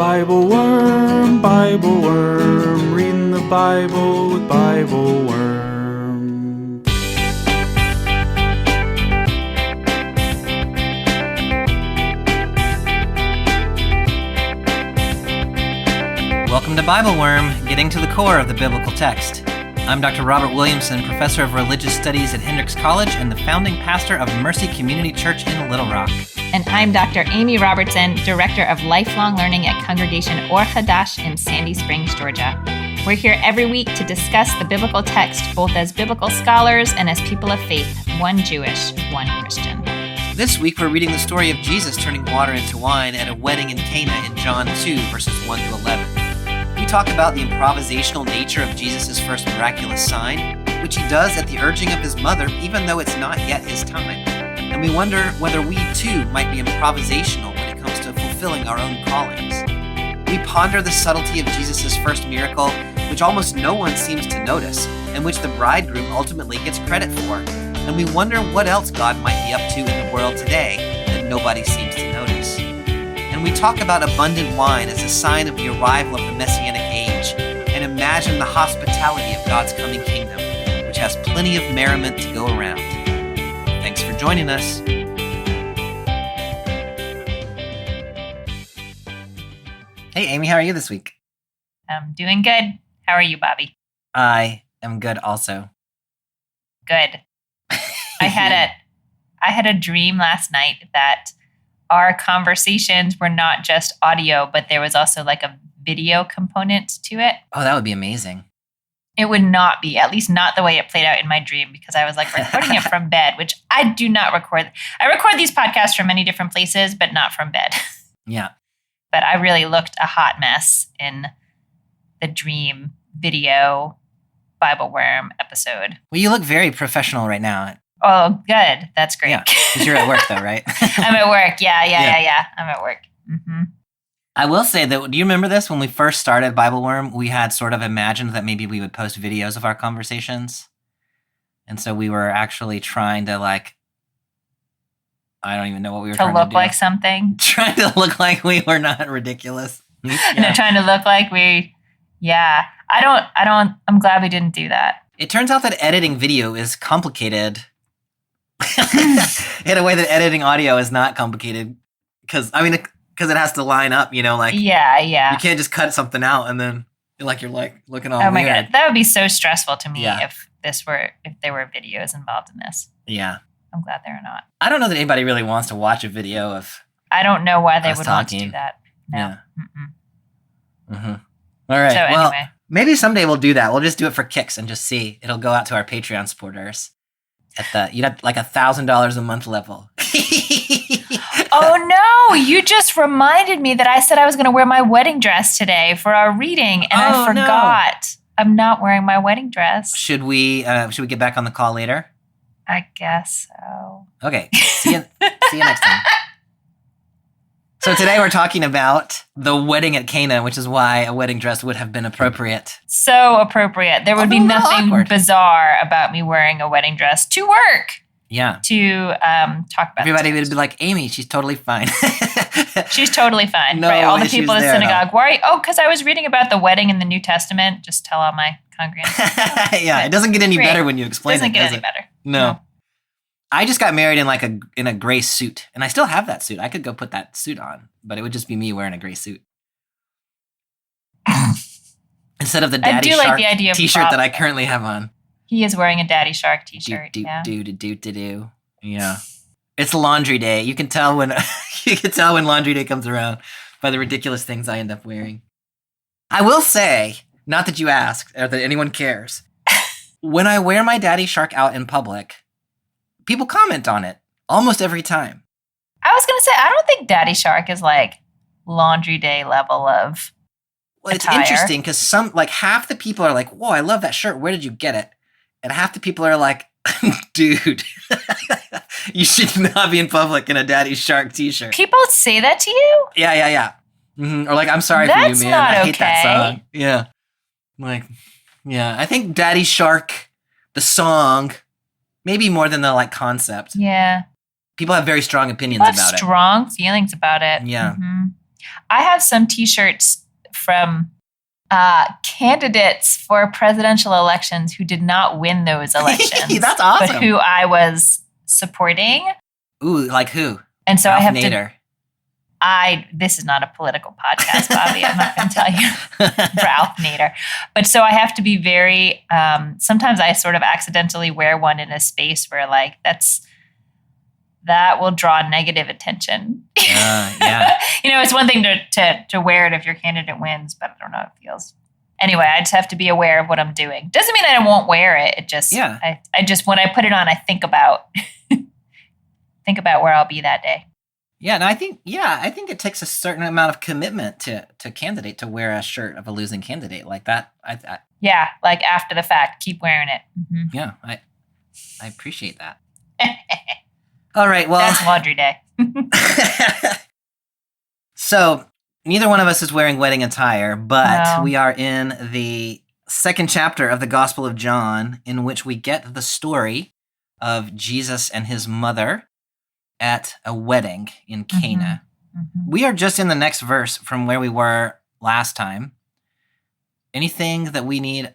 BibleWorm, BibleWorm, reading the Bible with BibleWorm. Welcome to BibleWorm, getting to the core of the biblical text. I'm Dr. Robert Williamson, professor of religious studies at Hendrix College and the founding pastor of Mercy Community Church in Little Rock. And I'm Dr. Amy Robertson, director of lifelong learning at Congregation Or Hadash in Sandy Springs, Georgia. We're here every week to discuss the biblical text, both as biblical scholars and as people of faith, one Jewish, one Christian. This week we're reading the story of Jesus turning water into wine at a wedding in Cana in John 2, verses 1 to 11. We talk about the improvisational nature of Jesus' first miraculous sign, which he does at the urging of his mother, even though it's not yet his time. And we wonder whether we, too, might be improvisational when it comes to fulfilling our own callings. We ponder the subtlety of Jesus' first miracle, which almost no one seems to notice, and which the bridegroom ultimately gets credit for. And we wonder what else God might be up to in the world today that nobody seems to notice. And we talk about abundant wine as a sign of the arrival of the messianic age, and imagine the hospitality of God's coming kingdom, which has plenty of merriment to go around. Thanks for joining us. Hey, Amy, how are you this week? I'm doing good. How are you, Bobby? I am good also. Good. I had a dream last night that our conversations were not just audio, but there was also like a video component to it. Oh, that would be amazing. It would not be, at least not the way it played out in my dream, because I was like recording it from bed, which I do not record. I record these podcasts from many different places, but not from bed. Yeah. But I really looked a hot mess in the dream video BibleWorm episode. Well, you look very professional right now. Oh, good. That's great. Yeah, because you're at work though, right? I'm at work. Yeah. I'm at work. Mm-hmm. I will say that, do you remember this? When we first started BibleWorm, we had sort of imagined that maybe we would post videos of our conversations. And so we were actually trying to I don't even know what we were trying to do. To look like something? Trying to look like we were not ridiculous. Yeah. No, trying to look like I'm glad we didn't do that. It turns out that editing video is complicated in a way that editing audio is not complicated. Because it has to line up, Yeah. You can't just cut something out and then you're looking all weird. Oh my God. That would be so stressful to me if there were videos involved in this. Yeah. I'm glad there are not. I don't know that anybody really wants to watch a video of I don't know why they would want to talking. do that. No. Yeah. Mm-hmm. All right. So anyway. Maybe someday we'll do that. We'll just do it for kicks and just see. It'll go out to our Patreon supporters at you'd have like $1,000 a month level. Oh no, you just reminded me that I said I was going to wear my wedding dress today for our reading, and I forgot. No. I'm not wearing my wedding dress. Should we get back on the call later? I guess so. Okay. See you next time. So today we're talking about the wedding at Cana, which is why a wedding dress would have been appropriate. So appropriate. There would be nothing bizarre about me wearing a wedding dress to work. Yeah. To talk about everybody would be like, Amy, she's totally fine. She's totally fine. No right? All the people in the synagogue. No. Why are you? Oh, because I was reading about the wedding in the New Testament. Just tell all my congregants. Yeah, it doesn't get any better when you explain it. Doesn't get any better. No. I just got married in a gray suit, and I still have that suit. I could go put that suit on, but it would just be me wearing a gray suit. Instead of the Daddy Shark t-shirt that I currently have on. He is wearing a Daddy Shark t-shirt. Yeah. It's laundry day. You can tell when laundry day comes around by the ridiculous things I end up wearing. I will say, not that you asked or that anyone cares, when I wear my Daddy Shark out in public, people comment on it almost every time. I was going to say, I don't think Daddy Shark is like laundry day level of Well, it's interesting because half the people are like, whoa, I love that shirt. Where did you get it? And half the people are like, dude, you should not be in public in a Daddy Shark t-shirt. People say that to you? Yeah. Mm-hmm. Or I'm sorry for you, man. I hate that song. Yeah. I think Daddy Shark, the song, maybe more than the concept. Yeah. People have very strong opinions about it. Strong feelings about it. Yeah. Mm-hmm. I have some T-shirts from candidates for presidential elections who did not win those elections. That's awesome. But who I was supporting. Ooh, like who? And so Ralph I have Nader. this is not a political podcast, Bobby. I'm not going to tell you Ralph Nader. But so I have to be very, sometimes I sort of accidentally wear one in a space where like that will draw negative attention. Yeah. It's one thing to wear it if your candidate wins, but I don't know how it feels. Anyway, I just have to be aware of what I'm doing. Doesn't mean I won't wear it. It just, I just, when I put it on, I think about where I'll be that day. Yeah, and I think it takes a certain amount of commitment to candidate to wear a shirt of a losing candidate like that. Yeah, like after the fact, keep wearing it. Mm-hmm. Yeah, I appreciate that. All right, well, that's laundry day. So neither one of us is wearing wedding attire, but we are in the second chapter of the Gospel of John, in which we get the story of Jesus and his mother at a wedding in Cana. Mm-hmm. We are just in the next verse from where we were last time. Anything that we need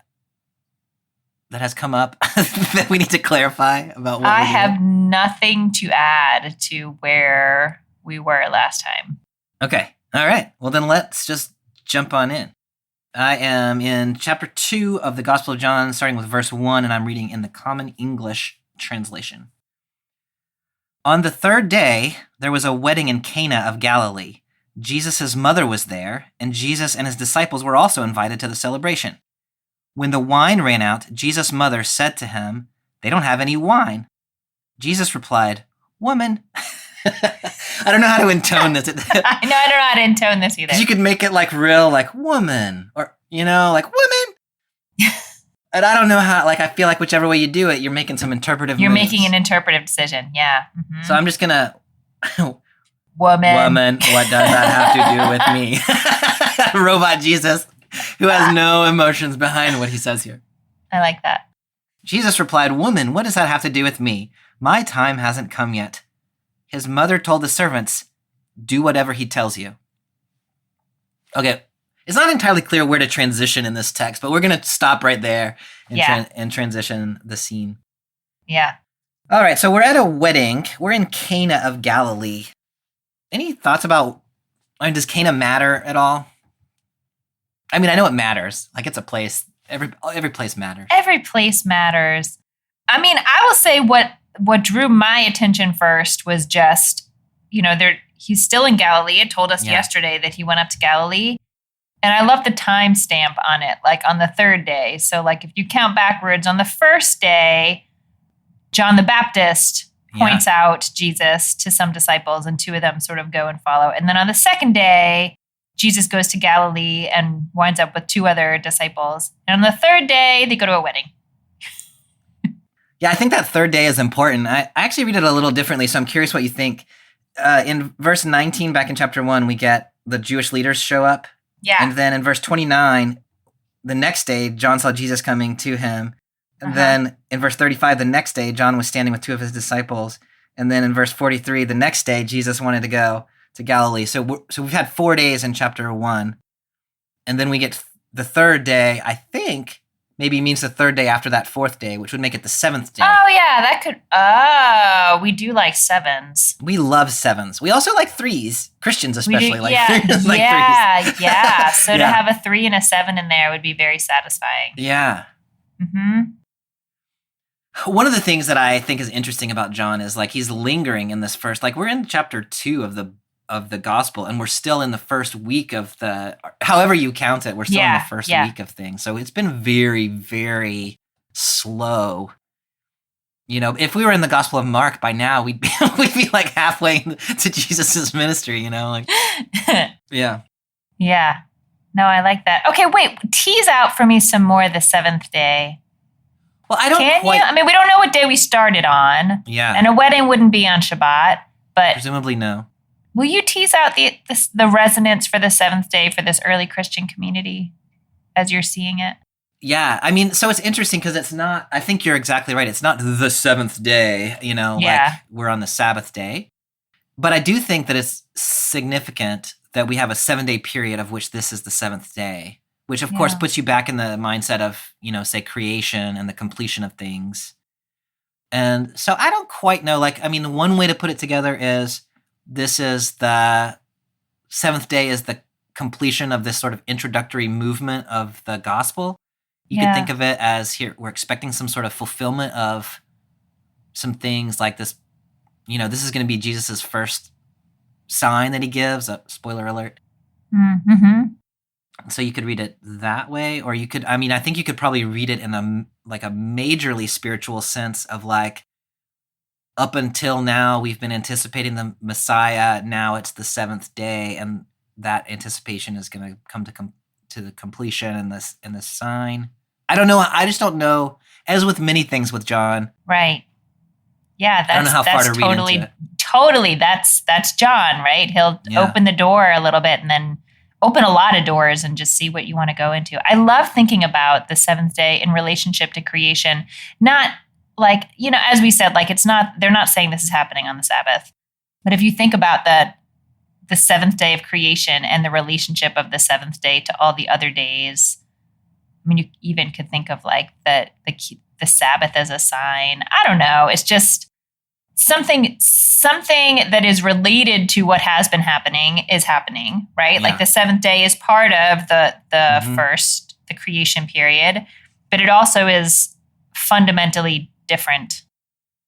that has come up that we need to clarify about what I have nothing to add to where we were last time. Okay. All right. Well, then let's just jump on in. I am in chapter 2 of the Gospel of John, starting with verse 1, and I'm reading in the Common English translation. On the third day, there was a wedding in Cana of Galilee. Jesus' mother was there, and Jesus and his disciples were also invited to the celebration. When the wine ran out, Jesus' mother said to him, "They don't have any wine." Jesus replied, "Woman." I don't know how to intone this. I don't know how to intone this either. You could make it like real, like woman, or, like woman. And I don't know how, like, I feel like whichever way you do it, you're making some interpretive You're moves. making an interpretive decision, yeah. Mm-hmm. So I'm just going to... Woman, what does that have to do with me? Robot Jesus, who has no emotions behind what he says here. I like that. Jesus replied, "Woman, what does that have to do with me? My time hasn't come yet." His mother told the servants, "Do whatever he tells you." Okay, it's not entirely clear where to transition in this text, but we're going to stop right there and transition the scene. Yeah. All right, so we're at a wedding. We're in Cana of Galilee. Any thoughts about, does Cana matter at all? I mean, I know it matters. Like, it's a place. Every place matters. Every place matters. I mean, I will say what drew my attention first was just, he's still in Galilee. It told us yesterday that he went up to Galilee. And I love the time stamp on it, like on the third day. So like if you count backwards, on the first day, John the Baptist points out Jesus to some disciples, and two of them sort of go and follow. And then on the second day, Jesus goes to Galilee and winds up with two other disciples. And on the third day, they go to a wedding. Yeah, I think that third day is important. I actually read it a little differently, so I'm curious what you think. In verse 19, back in chapter 1, we get the Jewish leaders show up. Yeah. And then in verse 29, the next day, John saw Jesus coming to him. And then in verse 35, the next day, John was standing with two of his disciples. And then in verse 43, the next day, Jesus wanted to go to Galilee. So we've had 4 days in chapter 1. And then we get the third day, I think, maybe means the third day after that fourth day, which would make it the seventh day. Oh, yeah, that could... we do like sevens. We love sevens. We also like threes. Christians especially threes. Yeah. So to have a 3 and a 7 in there would be very satisfying. Yeah. Mm-hmm. One of the things that I think is interesting about John is like he's lingering in this first, like we're in chapter 2 of the gospel, and we're still in the first week of however you count it, we're still in the first week of things. So it's been very, very slow. If we were in the Gospel of Mark by now, we'd be like halfway to Jesus's ministry, Yeah. Yeah. No, I like that. Okay, wait, tease out for me some more the seventh day. Well, I don't Can quite... you? I mean, we don't know what day we started on. Yeah. And a wedding wouldn't be on Shabbat, but... Presumably no. Will you tease out the resonance for the seventh day for this early Christian community as you're seeing it? Yeah, I mean, so it's interesting because it's not, I think you're exactly right. It's not the seventh day, like we're on the Sabbath day. But I do think that it's significant that we have a 7-day period of which this is the 7th day, which of course Yeah. puts you back in the mindset of, say, creation and the completion of things. And so I don't quite know, one way to put it together is this is the 7th day is the completion of this sort of introductory movement of the gospel. You could think of it as here, we're expecting some sort of fulfillment of some things like this. This is going to be Jesus's first sign that he gives. Spoiler alert. Mm-hmm. So you could read it that way, or you could, I think you could probably read it in a majorly spiritual sense of up until now, we've been anticipating the Messiah. Now it's the 7th day, and that anticipation is going to come to the completion in this sign. I don't know. I just don't know. As with many things with John, Right. Yeah, I don't know how far to read into it. Totally. That's John, right? He'll Yeah. open the door a little bit and then open a lot of doors and just see what you want to go into. I love thinking about the 7th day in relationship to creation. Not as we said, they're not saying this is happening on the Sabbath. But if you think about the 7th day of creation and the relationship of the 7th day to all the other days, you even could think of the Sabbath as a sign. I don't know. It's just something that is related to what has been happening is happening, right? Yeah. The 7th day is part of the the creation period, but it also is fundamentally different.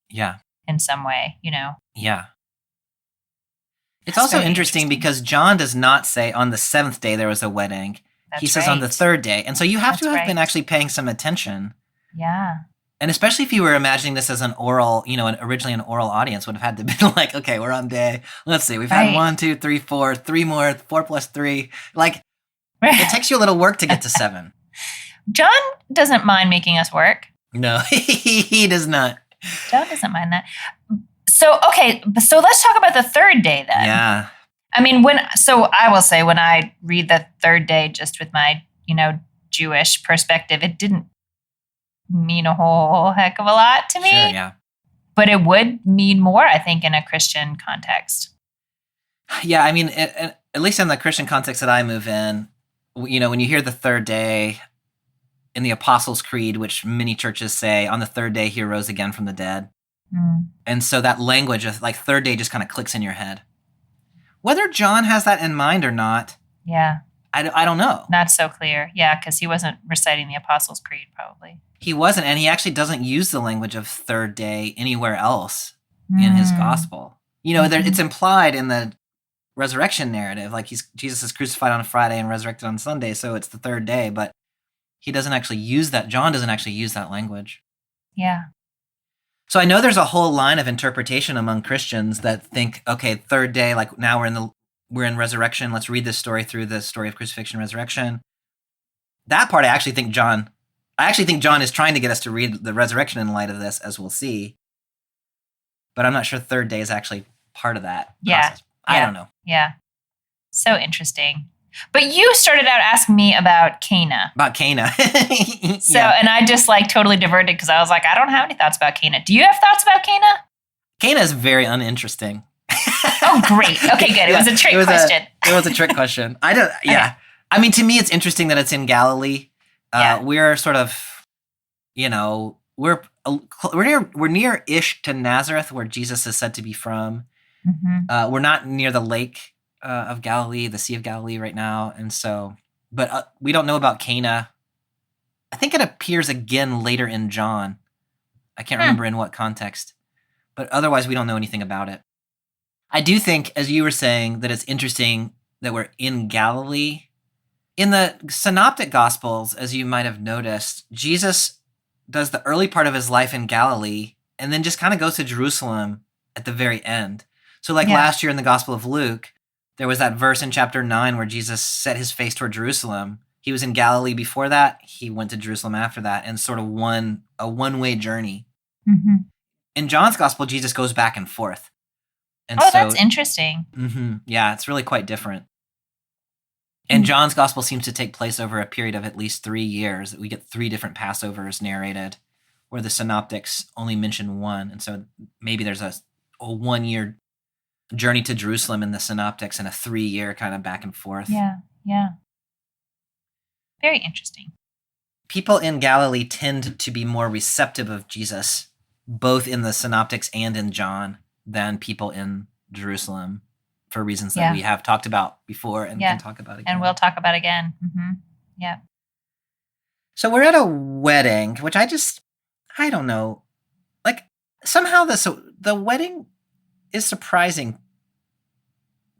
Yeah. In some way, Yeah. It's That's also very interesting because John does not say on the 7th day there was a wedding. That's He says on the right. 3rd day. And so you have to That's have been right. actually paying some attention. Yeah. And especially if you were imagining this as an oral, originally an oral audience would have had to be okay, we're on day. Let's see, we've Right. had 1, 2, 3, 4, 3 more, 4 plus 3. It Right. takes you a little work to get to 7. John doesn't mind making us work. No, he does not. John doesn't mind that. So let's talk about the 3rd day then. Yeah. I will say when I read the 3rd day just with my, Jewish perspective, it didn't mean a whole heck of a lot to me. Sure, yeah. But it would mean more, I think, in a Christian context. Yeah, at least in the Christian context that I move in, when you hear the 3rd day in the Apostles' Creed, which many churches say, on the 3rd day he arose again from the dead. Mm. And so that language of 3rd day just kind of clicks in your head. Whether John has that in mind or not, Yeah. I don't know. Not so clear. Yeah, because he wasn't reciting the Apostles' Creed, probably. He wasn't, and he actually doesn't use the language of 3rd day anywhere else in his gospel. It's implied in the resurrection narrative, Jesus is crucified on a Friday and resurrected on Sunday, so it's the 3rd day, but he doesn't actually use that. John doesn't actually use that language. Yeah. So I know there's a whole line of interpretation among Christians that think, okay, 3rd day, now we're in resurrection. Let's read this story through the story of crucifixion and resurrection. That part, I actually think John is trying to get us to read the resurrection in light of this, as we'll see. But I'm not sure 3rd day is actually part of that process. I don't know. Yeah. So interesting. But you started out asking me about Cana. About Cana. And I just totally diverted because I was I don't have any thoughts about Cana. Do you have thoughts about Cana? Cana is very uninteresting. Oh, great. Okay, good. It was a trick question. It was a trick question. I don't. Yeah. Okay. To me, it's interesting that it's in Galilee. We're sort of, we're near-ish to Nazareth, where Jesus is said to be from. Mm-hmm. We're not near the lake of Galilee, the Sea of Galilee right now, and so, but we don't know about Cana. I think it appears again later in John. I can't remember in what context, but otherwise we don't know anything about it. I do think, as you were saying, that it's interesting that we're in Galilee. In the Synoptic Gospels, as you might have noticed, Jesus does the early part of his life in Galilee and then just kind of goes to Jerusalem at the very end. So last year in the Gospel of Luke, there was that verse in chapter 9 where Jesus set his face toward Jerusalem. He was in Galilee before that. He went to Jerusalem after that, and sort of a one-way journey. Mm-hmm. In John's Gospel, Jesus goes back and forth. And that's interesting. Mm-hmm, yeah, it's really quite different. And John's Gospel seems to take place over a period of at least 3 years. We get 3 different Passovers narrated, where the Synoptics only mention one. And so maybe there's a 1 year journey to Jerusalem in the synoptics and a 3-year kind of back and forth. Yeah. Very interesting. People in Galilee tend to be more receptive of Jesus, both in the synoptics and in John, than people in Jerusalem, for reasons that we have talked about before and can talk about again. And we'll talk about again. Yeah. So we're at a wedding, which I don't know. Like, somehow the wedding is surprising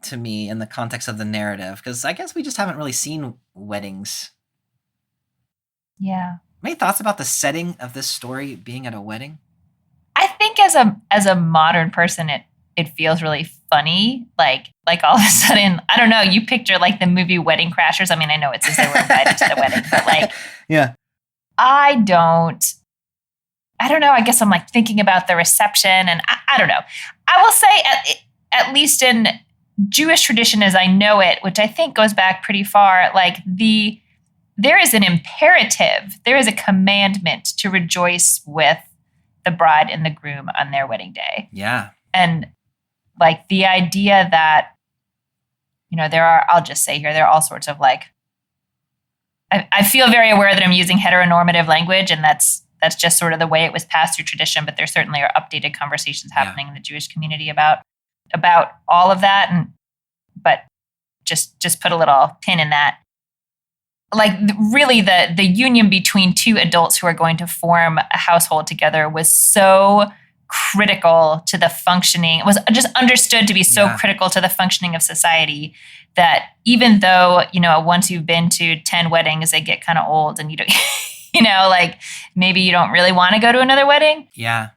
to me in the context of the narrative, because I guess we just haven't really seen weddings. Yeah. Any thoughts about the setting of this story being at a wedding? I think as a modern person, it feels really funny. Like all of a sudden, I don't know, you picture like the movie Wedding Crashers. I mean, I know it says they were invited to the wedding, but like, yeah. I don't know. I guess I'm like thinking about the reception, and I don't know. I will say at least in Jewish tradition as I know it, which I think goes back pretty far, like there is an imperative, there is a commandment to rejoice with the bride and the groom on their wedding day. Yeah. And like the idea that, I'll just say here, there are all sorts of like, I feel very aware that I'm using heteronormative language, and that's just sort of the way it was passed through tradition, but there certainly are updated conversations happening in the Jewish community about all of that. But just put a little pin in that. Like really the union between two adults who are going to form a household together was so critical to the functioning. It was just understood to be so critical to the functioning of society that even though, once you've been to 10 weddings, they get kind of old and you don't, like maybe you don't really want to go to another wedding. Yeah.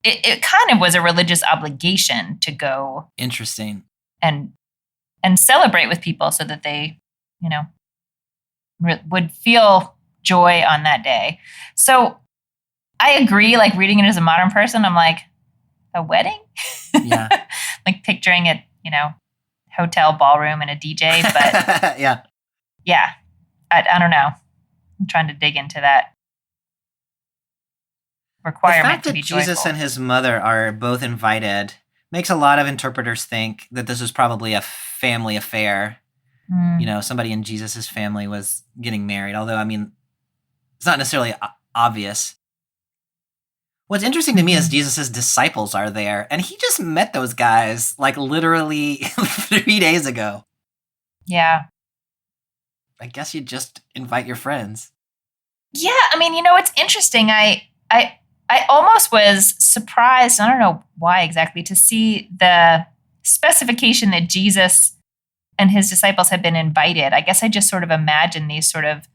It kind of was a religious obligation to go. Interesting. And celebrate with people so that they, would feel joy on that day. So I agree, like reading it as a modern person, I'm like, a wedding? Yeah. Like picturing it, hotel ballroom and a DJ, but yeah, I don't know. I'm trying to dig into that requirement to be joyful. The fact that Jesus and his mother are both invited makes a lot of interpreters think that this was probably a family affair. Somebody in Jesus's family was getting married, although, I mean, it's not necessarily obvious. What's interesting to me is Jesus's disciples are there, and he just met those guys like literally 3 days ago. Yeah. I guess you just invite your friends. Yeah, I mean, it's interesting. I almost was surprised, I don't know why exactly, to see the specification that Jesus and his disciples had been invited. I guess I just sort of imagine these sort of,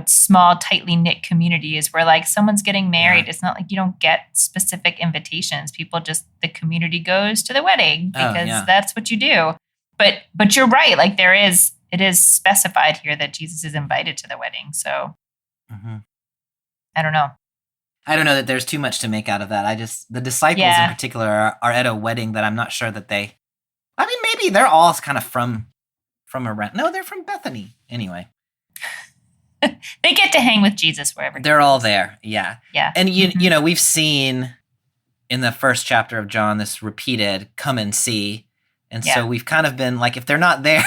small, tightly knit communities where like someone's getting married. Yeah. It's not like you don't get specific invitations. People just, the community goes to the wedding because that's what you do. But you're right. Like it is specified here that Jesus is invited to the wedding. So I don't know. I don't know that there's too much to make out of that. The disciples in particular are at a wedding that I'm not sure that maybe they're all kind of from around. No, they're from Bethany. Anyway. They get to hang with Jesus wherever. They're all there. Yeah. Yeah. And we've seen in the first chapter of John this repeated come and see. And so we've kind of been like, if they're not there,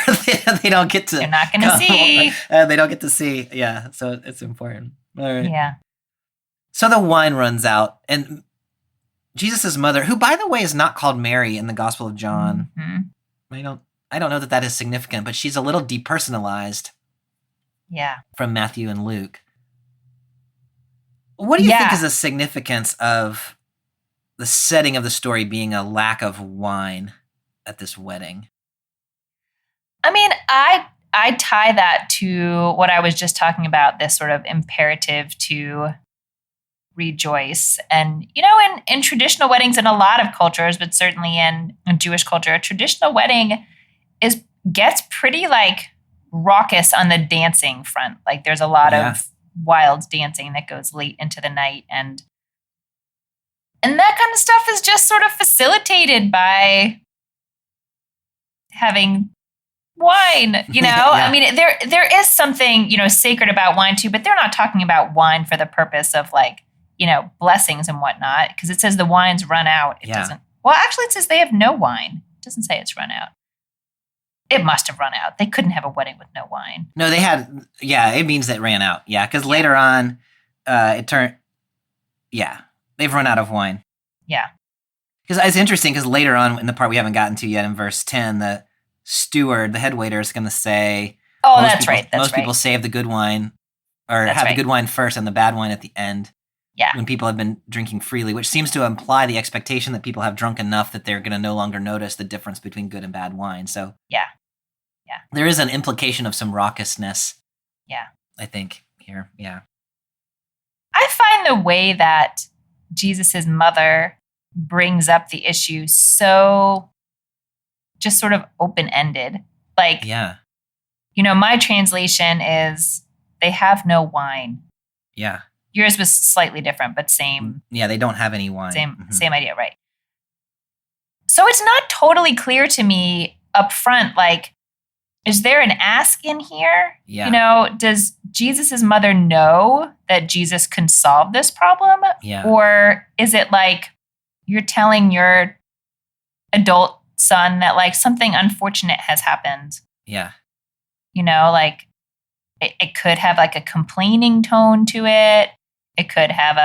they don't get to. They're not going to see. They don't get to see. Yeah. So it's important. All right. Yeah. So the wine runs out, and Jesus' mother, who by the way is not called Mary in the Gospel of John. I don't know that is significant, but she's a little depersonalized. Yeah. From Matthew and Luke. What do you think is the significance of the setting of the story being a lack of wine at this wedding? I mean, I tie that to what I was just talking about, this sort of imperative to rejoice. And, in traditional weddings in a lot of cultures, but certainly in Jewish culture, a traditional wedding gets pretty like raucous on the dancing front. Like there's a lot of wild dancing that goes late into the night. And that kind of stuff is just sort of facilitated by having wine, I mean, there is something, sacred about wine too, but they're not talking about wine for the purpose of like, blessings and whatnot. Because it says the wine's run out. It doesn't. Well, actually it says they have no wine. doesn't say it's run out. It must have run out. They couldn't have a wedding with no wine. No, they had, it means that it ran out. Yeah, because later on, they've run out of wine. Yeah. Because it's interesting, because later on, in the part we haven't gotten to yet, in verse 10, the steward, the head waiter, is going to say, most people save the good wine, or have the good wine first and the bad wine at the end. Yeah. When people have been drinking freely, which seems to imply the expectation that people have drunk enough that they're going to no longer notice the difference between good and bad wine. So yeah. There is an implication of some raucousness. Yeah. I think here. Yeah. I find the way that Jesus's mother brings up the issue so just sort of open-ended. Like, my translation is, they have no wine. Yeah. Yours was slightly different, but same. Yeah, they don't have any wine. Same idea, right? So it's not totally clear to me up front, like, is there an ask in here? Yeah. Does Jesus's mother know that Jesus can solve this problem? Yeah. Or is it like you're telling your adult son that like something unfortunate has happened? Yeah. Like it could have like a complaining tone to it. It could have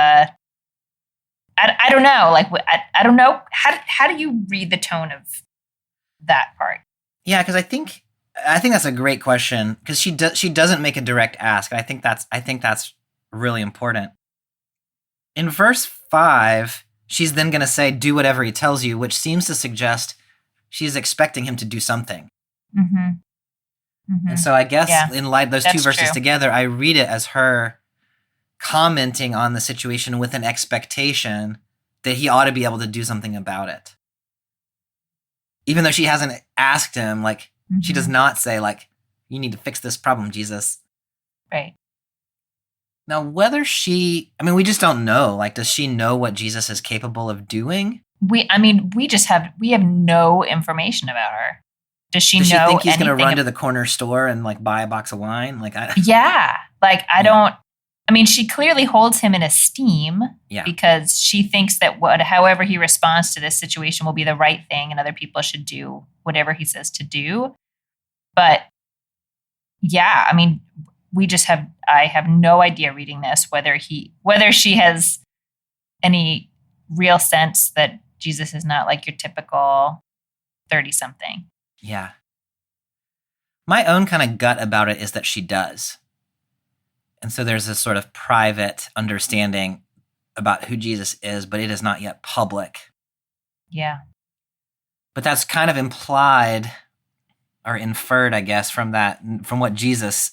I don't know. Like, I don't know. How do you read the tone of that part? Yeah, because I think that's a great question, because she doesn't make a direct ask. I think that's really important. In verse 5, she's then going to say, "Do whatever he tells you," which seems to suggest she's expecting him to do something. Mm-hmm. Mm-hmm. And so I guess in light of those two verses together, I read it as her commenting on the situation with an expectation that he ought to be able to do something about it. Even though she hasn't asked him, like, she does not say, like, "You need to fix this problem, Jesus." Right. Now, whether we just don't know. Like, does she know what Jesus is capable of doing? We have no information about her. Does she does know she think he's going to run to the corner store and, like, buy a box of wine? Like, she clearly holds him in esteem because she thinks that however he responds to this situation will be the right thing and other people should do whatever he says to do. But I have no idea reading this whether she has any real sense that Jesus is not like your typical 30-something. Yeah. My own kind of gut about it is that she does. And so there's this sort of private understanding about who Jesus is, but it is not yet public. Yeah. But that's kind of implied or inferred, I guess, from what Jesus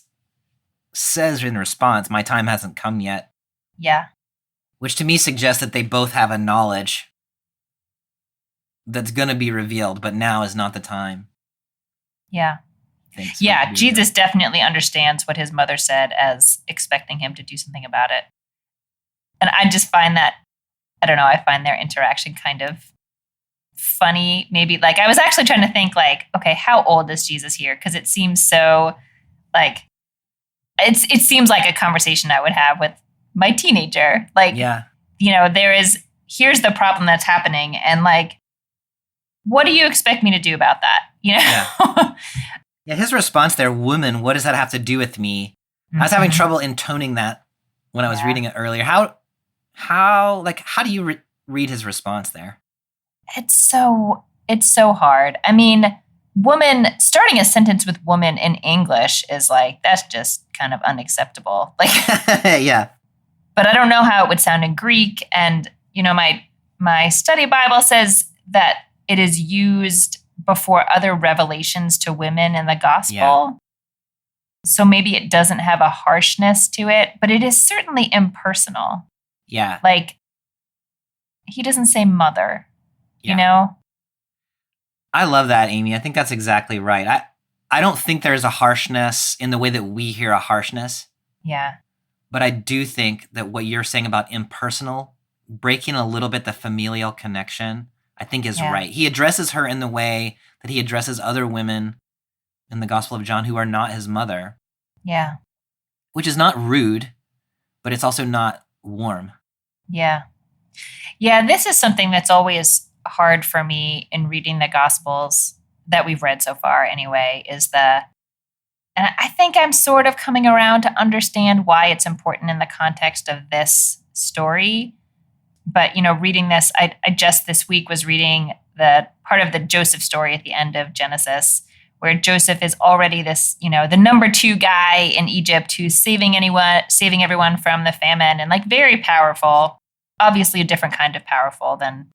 says in response, "My time hasn't come yet." Yeah. Which to me suggests that they both have a knowledge that's going to be revealed, but now is not the time. Yeah. Yeah, Jesus definitely understands what his mother said as expecting him to do something about it. And I just find that, I find their interaction kind of funny. Maybe like, I was actually trying to think like, okay, how old is Jesus here? Because it seems so like, it seems like a conversation I would have with my teenager. Like, here's the problem that's happening. And like, what do you expect me to do about that? Yeah. Yeah, his response there, "Woman, what does that have to do with me?" I was having trouble intoning that when I was reading it earlier. How do you read his response there? It's so hard. I mean, woman, starting a sentence with woman in English is like, that's just kind of unacceptable. Like, yeah. But I don't know how it would sound in Greek. And, my study Bible says that it is used before other revelations to women in the gospel. Yeah. So maybe it doesn't have a harshness to it, but it is certainly impersonal. Yeah. Like, he doesn't say mother, I love that, Amy. I think that's exactly right. I don't think there's a harshness in the way that we hear a harshness. Yeah. But I do think that what you're saying about impersonal, breaking a little bit the familial connection, I think is right. He addresses her in the way that he addresses other women in the Gospel of John who are not his mother. Yeah. Which is not rude, but it's also not warm. Yeah. Yeah, this is something that's always hard for me in reading the Gospels that we've read so far anyway and I think I'm sort of coming around to understand why it's important in the context of this story. But, reading this, I just this week was reading the part of the Joseph story at the end of Genesis, where Joseph is already this, the number 2 guy in Egypt who's saving everyone from the famine and very powerful, obviously a different kind of powerful than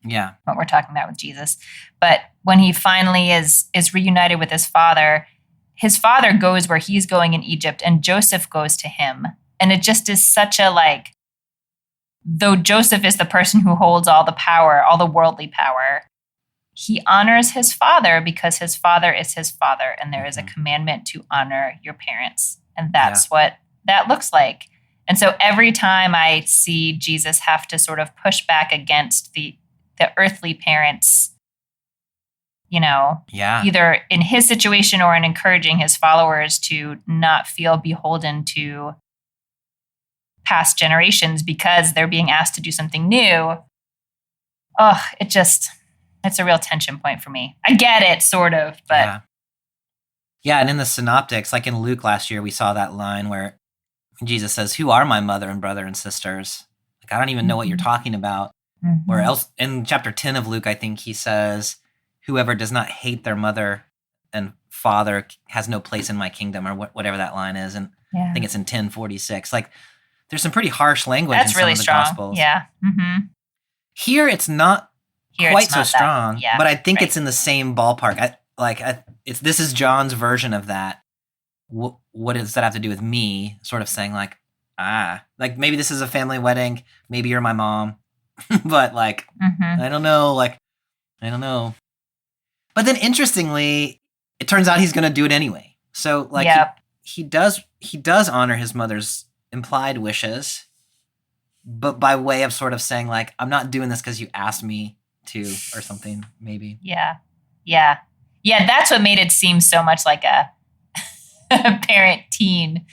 what we're talking about with Jesus. But when he finally is reunited with his father goes where he's going in Egypt and Joseph goes to him. And it just is such a though Joseph is the person who holds all the power, all the worldly power, he honors his father because his father is his father. And there is a commandment to honor your parents. And that's what that looks like. And so every time I see Jesus have to sort of push back against the earthly parents, either in his situation or in encouraging his followers to not feel beholden to past generations because they're being asked to do something new. It's a real tension point for me. I get it, sort of, but. Yeah, and in the synoptics, like in Luke last year, we saw that line where Jesus says, "Who are my mother and brother and sisters?" I don't even know what you're talking about. Mm-hmm. Or else in chapter 10 of Luke, I think he says, "Whoever does not hate their mother and father has no place in my kingdom," or whatever that line is. And I think it's in 10:46. There's some pretty harsh language in some of the Gospels. Yeah. Mm-hmm. Here, it's not quite so strong, but I think it's in the same ballpark. This is John's version of that. What does that have to do with me? Sort of saying maybe this is a family wedding. Maybe you're my mom, but I don't know. I don't know. But then, interestingly, it turns out he's going to do it anyway. So, he does honor his mother's implied wishes, but by way of sort of saying, I'm not doing this because you asked me to, or something, maybe. Yeah. That's what made it seem so much like a parent-teen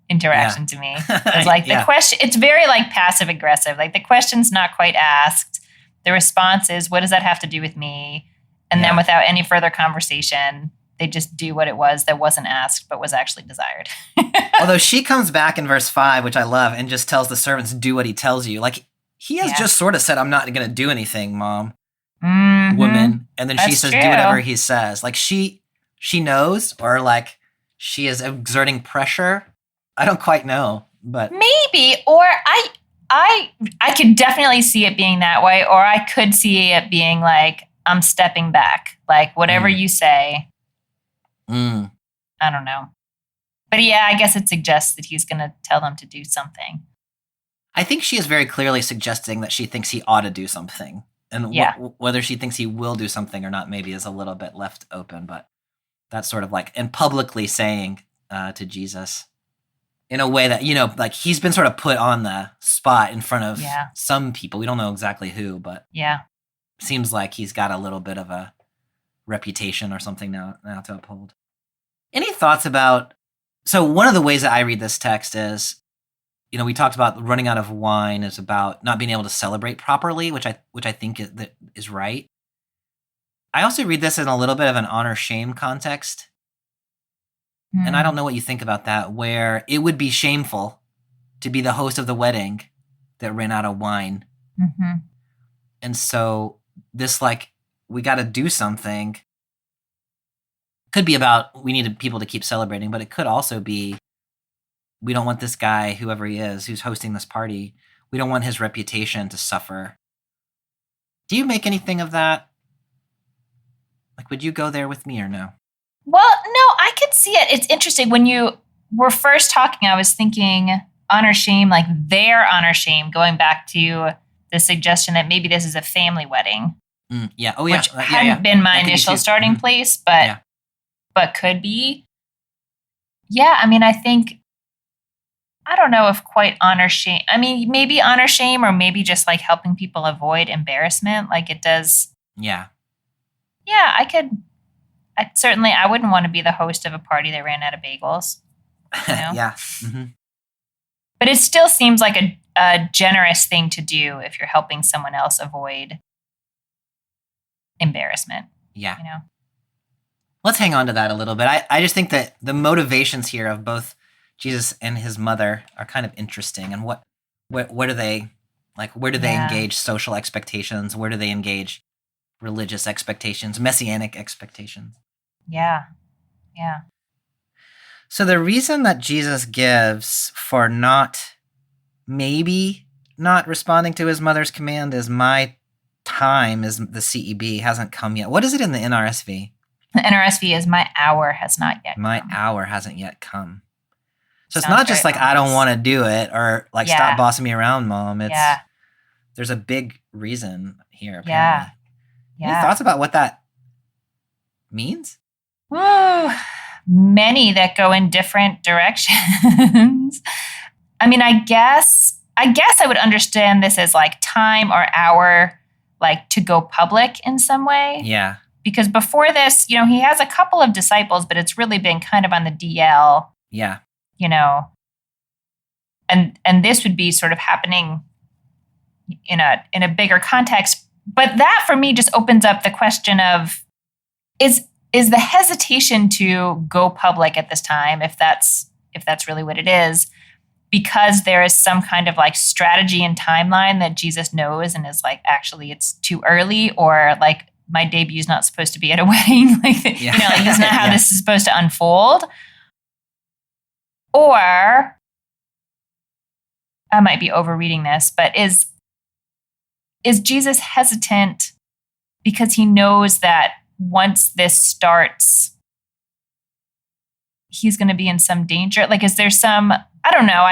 interaction to me. It's the question, it's very passive aggressive. The question's not quite asked. The response is, what does that have to do with me? And then without any further conversation, they just do what it was that wasn't asked, but was actually desired. Although she comes back in verse 5, which I love, and just tells the servants, do what he tells you. He has just sort of said, I'm not going to do anything, Mom, woman. And then she says, do whatever he says. She knows, or she is exerting pressure. I don't quite know, but. Maybe, or I could definitely see it being that way, or I could see it being I'm stepping back. Whatever you say. I don't know. But I guess it suggests that he's going to tell them to do something. I think she is very clearly suggesting that she thinks he ought to do something. And whether she thinks he will do something or not maybe is a little bit left open. But that's sort of and publicly saying to Jesus in a way that, he's been sort of put on the spot in front of some people. We don't know exactly who, but seems like he's got a little bit of a reputation or something now to uphold. Any thoughts about, so one of the ways that I read this text is, we talked about running out of wine is about not being able to celebrate properly, which I think is right. I also read this in a little bit of an honor-shame context. And I don't know what you think about that, where it would be shameful to be the host of the wedding that ran out of wine. Mm-hmm. And so this, we got to do something. Could be about we needed people to keep celebrating, but it could also be we don't want this guy, whoever he is, who's hosting this party, we don't want his reputation to suffer. Do you make anything of that? Would you go there with me or no? Well, no, I could see it. It's interesting. When you were first talking, I was thinking honor shame, their honor shame, going back to the suggestion that maybe this is a family wedding. Yeah. Oh, which hadn't been my initial starting place, but could be. Yeah, I think, I don't know if quite honor shame. Maybe honor shame, or maybe just helping people avoid embarrassment, it does. Yeah. Yeah, I wouldn't want to be the host of a party that ran out of bagels. Yeah. Mm-hmm. But it still seems like a generous thing to do if you're helping someone else avoid embarrassment. Yeah. You know? Let's hang on to that a little bit. I just think that the motivations here of both Jesus and his mother are kind of interesting. And what do they, like, where do they engage social expectations? Where do they engage religious expectations, messianic expectations? Yeah. Yeah. So the reason that Jesus gives for maybe not responding to his mother's command is my time is the CEB hasn't come yet. What is it in the NRSV? The NRSV is my hour has not yet come. My hour hasn't yet come. So Sounds it's not just very like I don't ominous. want to do it or like stop bossing me around, Mom. It's there's a big reason here. Apparently. Yeah. Any thoughts about what that means? Woo. Many that go in different directions. I mean, I guess I would understand this as like time or hour, like to go public in some way. Yeah. Because before this, you know, he has a couple of disciples, but it's really been kind of on the DL. Yeah. You know, and this would be sort of happening in a bigger context. But that for me just opens up the question of is the hesitation to go public at this time, if that's really what it is, because there is some kind of like strategy and timeline that Jesus knows and is like, actually it's too early, or like my debut is not supposed to be at a wedding. Like, you know, like that's not how this is supposed to unfold. Or I might be overreading this, but is Jesus hesitant because he knows that once this starts, he's going to be in some danger? Like, is there some, I don't know.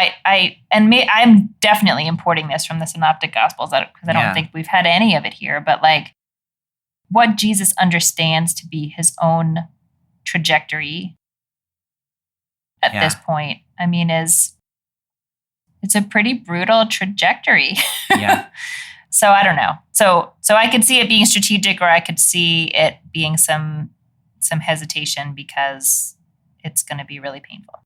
I'm definitely importing this from the Synoptic Gospels because I don't think we've had any of it here, but like what Jesus understands to be his own trajectory at this point, I mean, it's a pretty brutal trajectory. Yeah. So I don't know. So I could see it being strategic, or I could see it being some hesitation because it's going to be really painful.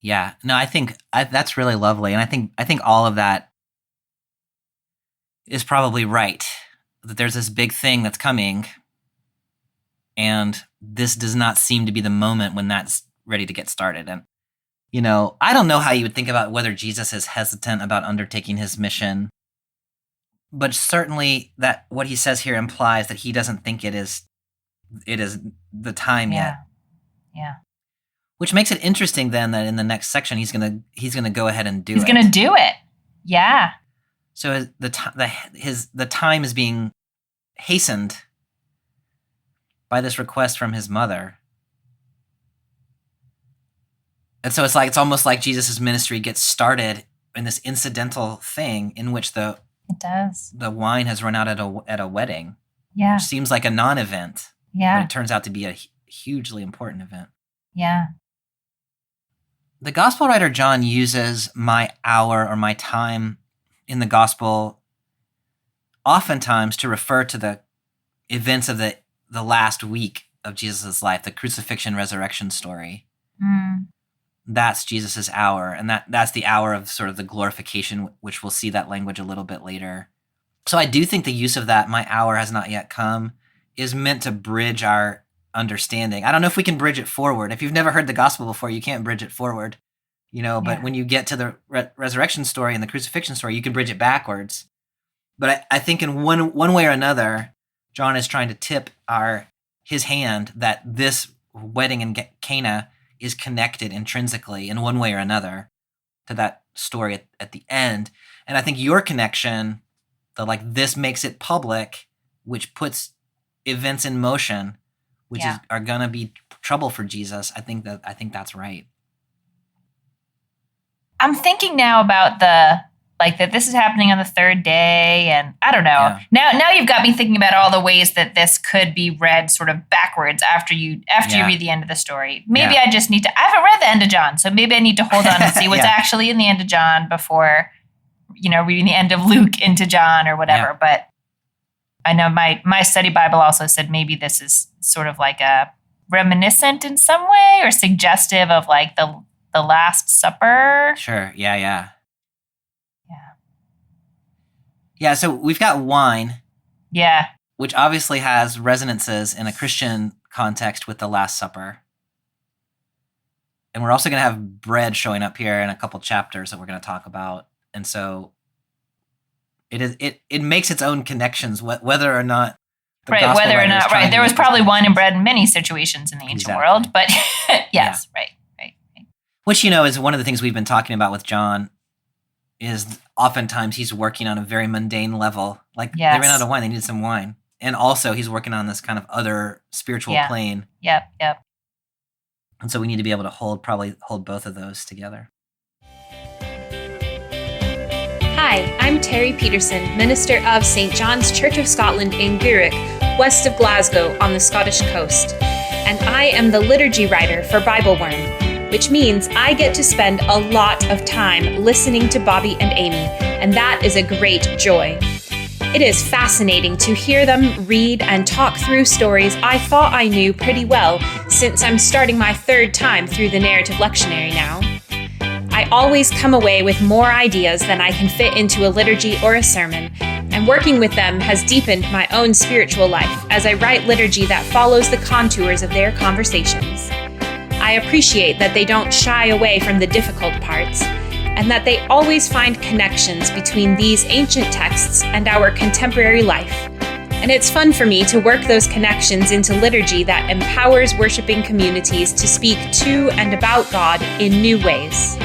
Yeah. No, I think that's really lovely, and I think all of that is probably right. That there's this big thing that's coming, and this does not seem to be the moment when that's ready to get started. And you know, I don't know how you would think about whether Jesus is hesitant about undertaking his mission, but certainly that what he says here implies that he doesn't think it is the time yet. Yeah. Which makes it interesting then that in the next section he's gonna go ahead and do it. He's gonna do it. Yeah. So the time is being hastened by this request from his mother. And so it's almost like Jesus' ministry gets started in this incidental thing in which the wine has run out at a wedding. Yeah. Which seems like a non-event. Yeah. But it turns out to be a hugely important event. Yeah. The gospel writer John uses my hour or my time in the gospel oftentimes to refer to the events of the last week of Jesus' life, the crucifixion resurrection story. Mm. That's Jesus' hour, and that's the hour of sort of the glorification, which we'll see that language a little bit later. So I do think the use of that, my hour has not yet come, is meant to bridge our understanding. I don't know if we can bridge it forward. If you've never heard the gospel before, you can't bridge it forward, you know, but when you get to the resurrection story and the crucifixion story, you can bridge it backwards. But I think in one way or another, John is trying to tip his hand that this wedding in Cana is connected intrinsically in one way or another to that story at the end. And I think your connection, this makes it public, which puts events in motion, which are going to be trouble for Jesus. I think that's right. I'm thinking now about that this is happening on the third day, and I don't know. Yeah. Now you've got me thinking about all the ways that this could be read sort of backwards after you read the end of the story. Maybe I just need to. I haven't read the end of John, so maybe I need to hold on and see what's actually in the end of John before, reading the end of Luke into John or whatever. Yeah. But I know my study Bible also said maybe this is sort of like a reminiscent in some way or suggestive of like the Last Supper. Sure. Yeah. Yeah, so we've got wine. Yeah. which obviously has resonances in a Christian context with the Last Supper. And we're also going to have bread showing up here in a couple chapters that we're going to talk about. And so it makes its own connections, whether or not the right, gospel whether or writer is not, trying right. to There was make those probably wine and connections. bread in many situations in the ancient Exactly. world, but yes, Yeah. right. Which, is one of the things we've been talking about with John is oftentimes he's working on a very mundane level. Like they ran out of wine, they needed some wine. And also he's working on this kind of other spiritual plane. Yep. And so we need to be able to hold both of those together. Hi, I'm Terry Peterson, minister of St. John's Church of Scotland in Gourock, west of Glasgow on the Scottish coast. And I am the liturgy writer for BibleWorm, which means I get to spend a lot of time listening to Bobby and Amy, and that is a great joy. It is fascinating to hear them read and talk through stories I thought I knew pretty well, since I'm starting my third time through the narrative lectionary now. I always come away with more ideas than I can fit into a liturgy or a sermon, and working with them has deepened my own spiritual life as I write liturgy that follows the contours of their conversations. I appreciate that they don't shy away from the difficult parts, and that they always find connections between these ancient texts and our contemporary life. And it's fun for me to work those connections into liturgy that empowers worshiping communities to speak to and about God in new ways.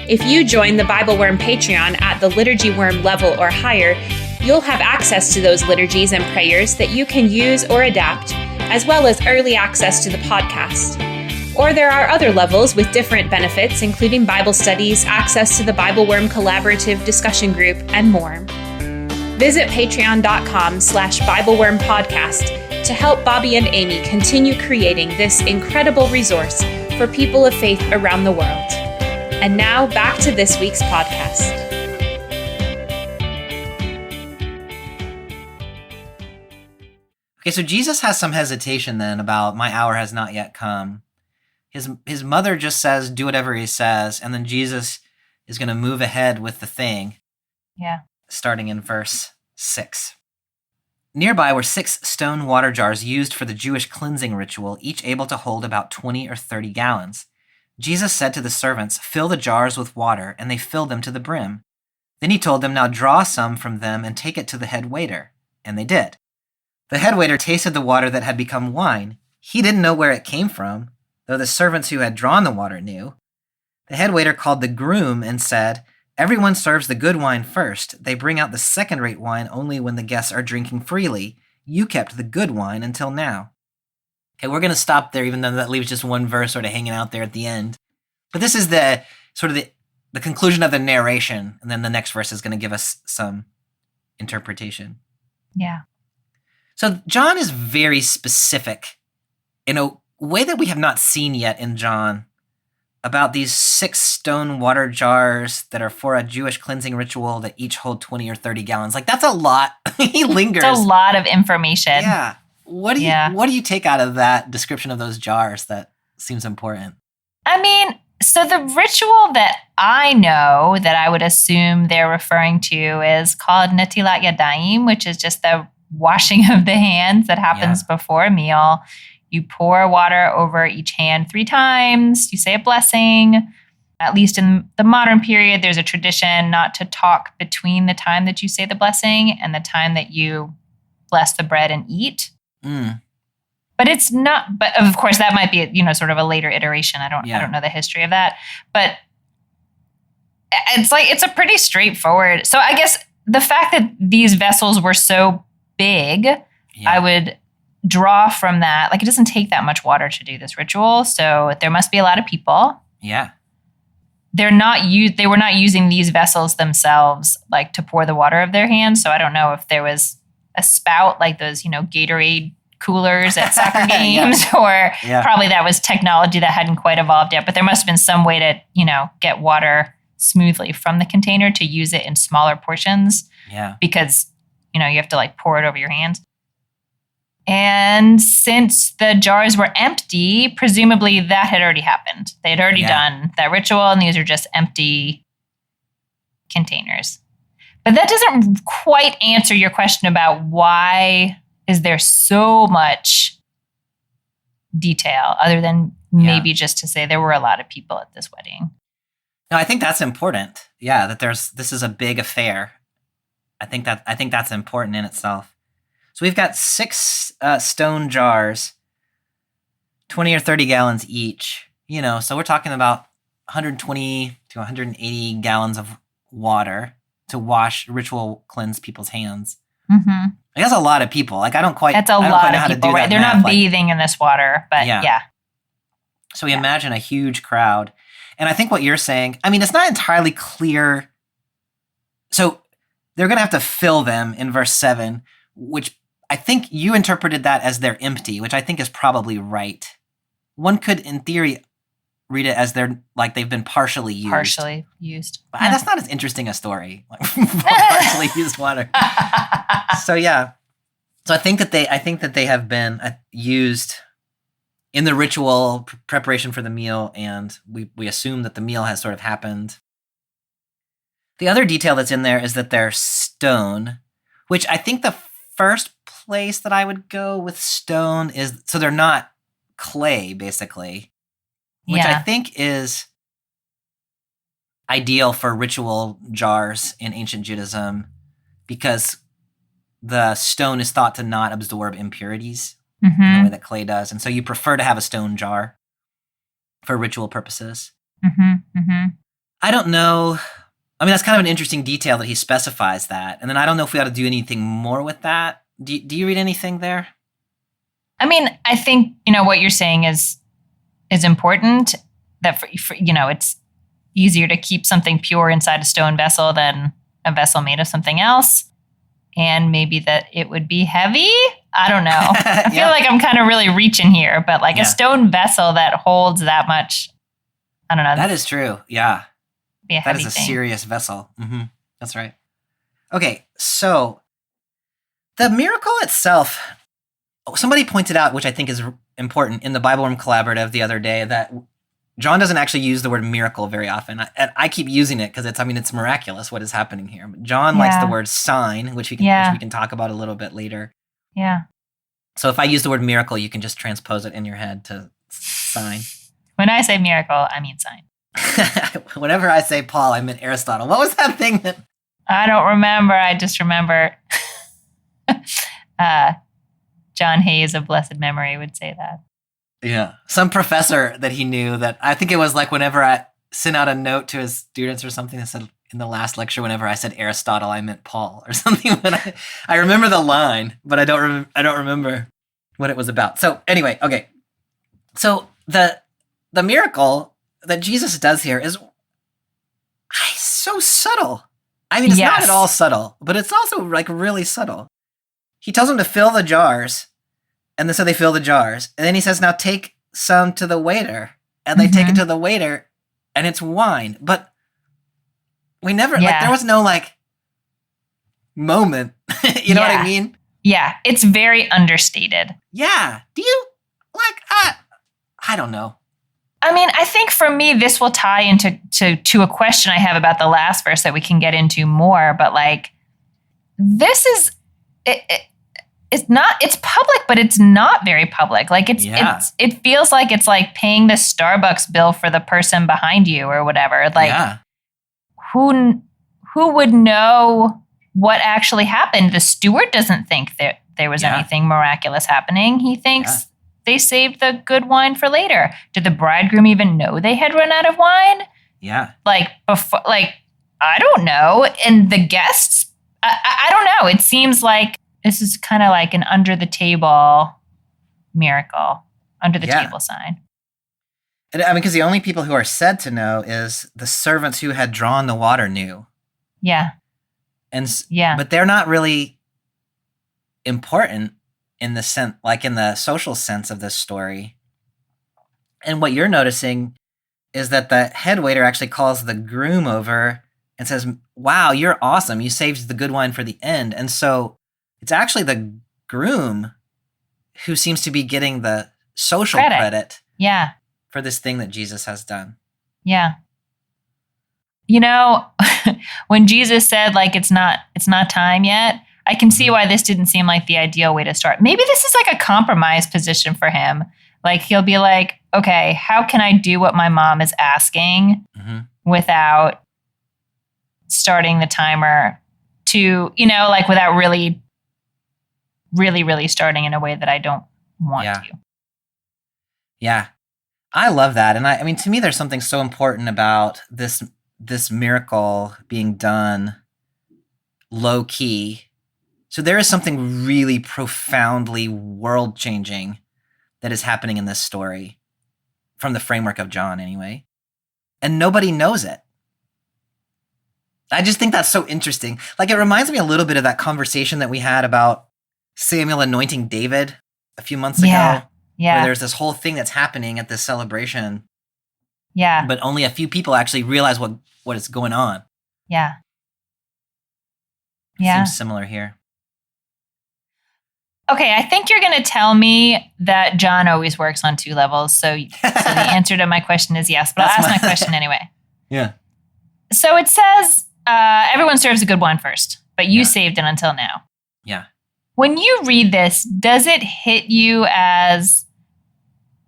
If you join the BibleWorm Patreon at the Liturgy Worm level or higher, you'll have access to those liturgies and prayers that you can use or adapt, as well as early access to the podcast. Or there are other levels with different benefits, including Bible studies, access to the BibleWorm Collaborative Discussion Group, and more. Visit patreon.com/BibleWorm podcast to help Bobby and Amy continue creating this incredible resource for people of faith around the world. And now back to this week's podcast. Okay, so Jesus has some hesitation then about my hour has not yet come. His mother just says, do whatever he says, and then Jesus is going to move ahead with the thing. Yeah. Starting in verse 6. Nearby were 6 stone water jars used for the Jewish cleansing ritual, each able to hold about 20 or 30 gallons. Jesus said to the servants, fill the jars with water, and they filled them to the brim. Then he told them, now draw some from them and take it to the head waiter. And they did. The head waiter tasted the water that had become wine. He didn't know where it came from, though the servants who had drawn the water knew. The head waiter called the groom and said, everyone serves the good wine first. They bring out the second-rate wine only when the guests are drinking freely. You kept the good wine until now. Okay, we're going to stop there, even though that leaves just one verse sort of hanging out there at the end. But this is the conclusion of the narration, and then the next verse is going to give us some interpretation. Yeah. So John is very specific in a way that we have not seen yet in John about these 6 stone water jars that are for a Jewish cleansing ritual that each hold 20 or 30 gallons. Like, that's a lot. He lingers. It's a lot of information. Yeah. What do you take out of that description of those jars that seems important? I mean, so the ritual that I know that I would assume they're referring to is called Netilat Yadayim, which is just the washing of the hands that happens before a meal. You pour water over each hand 3 times. You say a blessing. At least in the modern period, there's a tradition not to talk between the time that you say the blessing and the time that you bless the bread and eat. But it's not, but of course that might be, sort of a later iteration. I don't know the history of that, but it's a pretty straightforward. So I guess the fact that these vessels were so big, I would draw from that. Like, it doesn't take that much water to do this ritual. So there must be a lot of people. Yeah. They were not using these vessels themselves, like to pour the water of their hands. So I don't know if there was a spout like those, Gatorade coolers at soccer games, or probably that was technology that hadn't quite evolved yet. But there must have been some way to, get water smoothly from the container to use it in smaller portions. Yeah. Because, you have to pour it over your hands. And since the jars were empty, presumably that had already happened. They had already done that ritual, and these are just empty containers. But that doesn't quite answer your question about why is there so much detail other than maybe just to say there were a lot of people at this wedding. No, I think that's important. Yeah, that this is a big affair. I think that's important in itself. So we've got 6 stone jars, 20 or 30 gallons each. So we're talking about 120 to 180 gallons of water to ritual cleanse people's hands. Mm-hmm. That's a lot of people. Like That's a lot of people, right? They're not bathing in this water, but yeah. So we imagine a huge crowd. And I think what you're saying, it's not entirely clear. So they're going to have to fill them in verse 7, which I think you interpreted that as they're empty, which I think is probably right. One could, in theory, read it as they've been partially used. Partially used. But that's not as interesting a story. Like partially used water. So yeah. So I think that they have been used in the ritual preparation for the meal, and we assume that the meal has sort of happened. The other detail that's in there is that they're stone, which I think the first place that I would go with stone is, so they're not clay, basically, which I think is ideal for ritual jars in ancient Judaism because the stone is thought to not absorb impurities in the way that clay does. And so you prefer to have a stone jar for ritual purposes. I don't know. That's kind of an interesting detail that he specifies that. And then I don't know if we ought to do anything more with that. Do you read anything there? I think, what you're saying is important, that for it's easier to keep something pure inside a stone vessel than a vessel made of something else. And maybe that it would be heavy. I don't know. I feel like I'm kind of really reaching here, but a stone vessel that holds that much, I don't know. That is true. Yeah. That is a serious vessel. Mm-hmm. That's right. Okay, so the miracle itself, somebody pointed out, which I think is important, in the BibleWorm Collaborative the other day, that John doesn't actually use the word miracle very often. I keep using it because it's miraculous what is happening here. But John likes the word sign, which we can talk about a little bit later. Yeah. So if I use the word miracle, you can just transpose it in your head to sign. When I say miracle, I mean sign. Whenever I say Paul, I meant Aristotle. What was that thing that... I don't remember. I just remember John Hayes of blessed memory would say that. Yeah. Some professor that he knew that, I think it was like whenever I sent out a note to his students or something that said in the last lecture, whenever I said Aristotle, I meant Paul or something. But I remember the line, but I don't remember what it was about. So anyway, okay. So the miracle that Jesus does here is so subtle. It's not at all subtle, but it's also really subtle. He tells them to fill the jars, and so they fill the jars. And then he says, now take some to the waiter. And they take it to the waiter, and it's wine. But we never, there was no moment. You know what I mean? Yeah. It's very understated. Yeah. Do you, I don't know. I think for me, this will tie into to a question I have about the last verse that we can get into more. But this is, it's public, but it's not very public. It feels like it's paying the Starbucks bill for the person behind you or whatever. Who would know what actually happened? The steward doesn't think that there was anything miraculous happening. He thinks they saved the good wine for later. Did the bridegroom even know they had run out of wine? Yeah. Before, I don't know. And the guests, I don't know. It seems like this is kind of like an under the table miracle, under the table sign. And, because the only people who are said to know is the servants who had drawn the water knew. Yeah. But they're not really important in the sense, in the social sense of this story. And what you're noticing is that the head waiter actually calls the groom over and says, wow, you're awesome. You saved the good wine for the end. And so it's actually the groom who seems to be getting the social credit Yeah. for this thing that Jesus has done. Yeah. you know, when Jesus said like it's not time yet, I can see why this didn't seem like the ideal way to start. Maybe this is like a compromise position for him. Like he'll be like, okay, how can I do what my mom is asking without starting the timer to, like without really starting in a way that I don't want to. Yeah. I love that. And I mean, to me, there's something so important about this miracle being done low key. So there is something really profoundly world changing that is happening in this story from the framework of John anyway. And nobody knows it. I just think that's so interesting. Like it reminds me a little bit of that conversation that we had about Samuel anointing David a few months ago. Yeah. Where there's this whole thing that's happening at this celebration. Yeah. But only a few people actually realize what is going on. Yeah. Yeah. Seems similar here. Okay, I think you're going to tell me that John always works on two levels. So the answer to my question is yes, but I'll ask my question anyway. Yeah. So it says everyone serves a good wine first, but you saved it until now. Yeah. When you read this, does it hit you as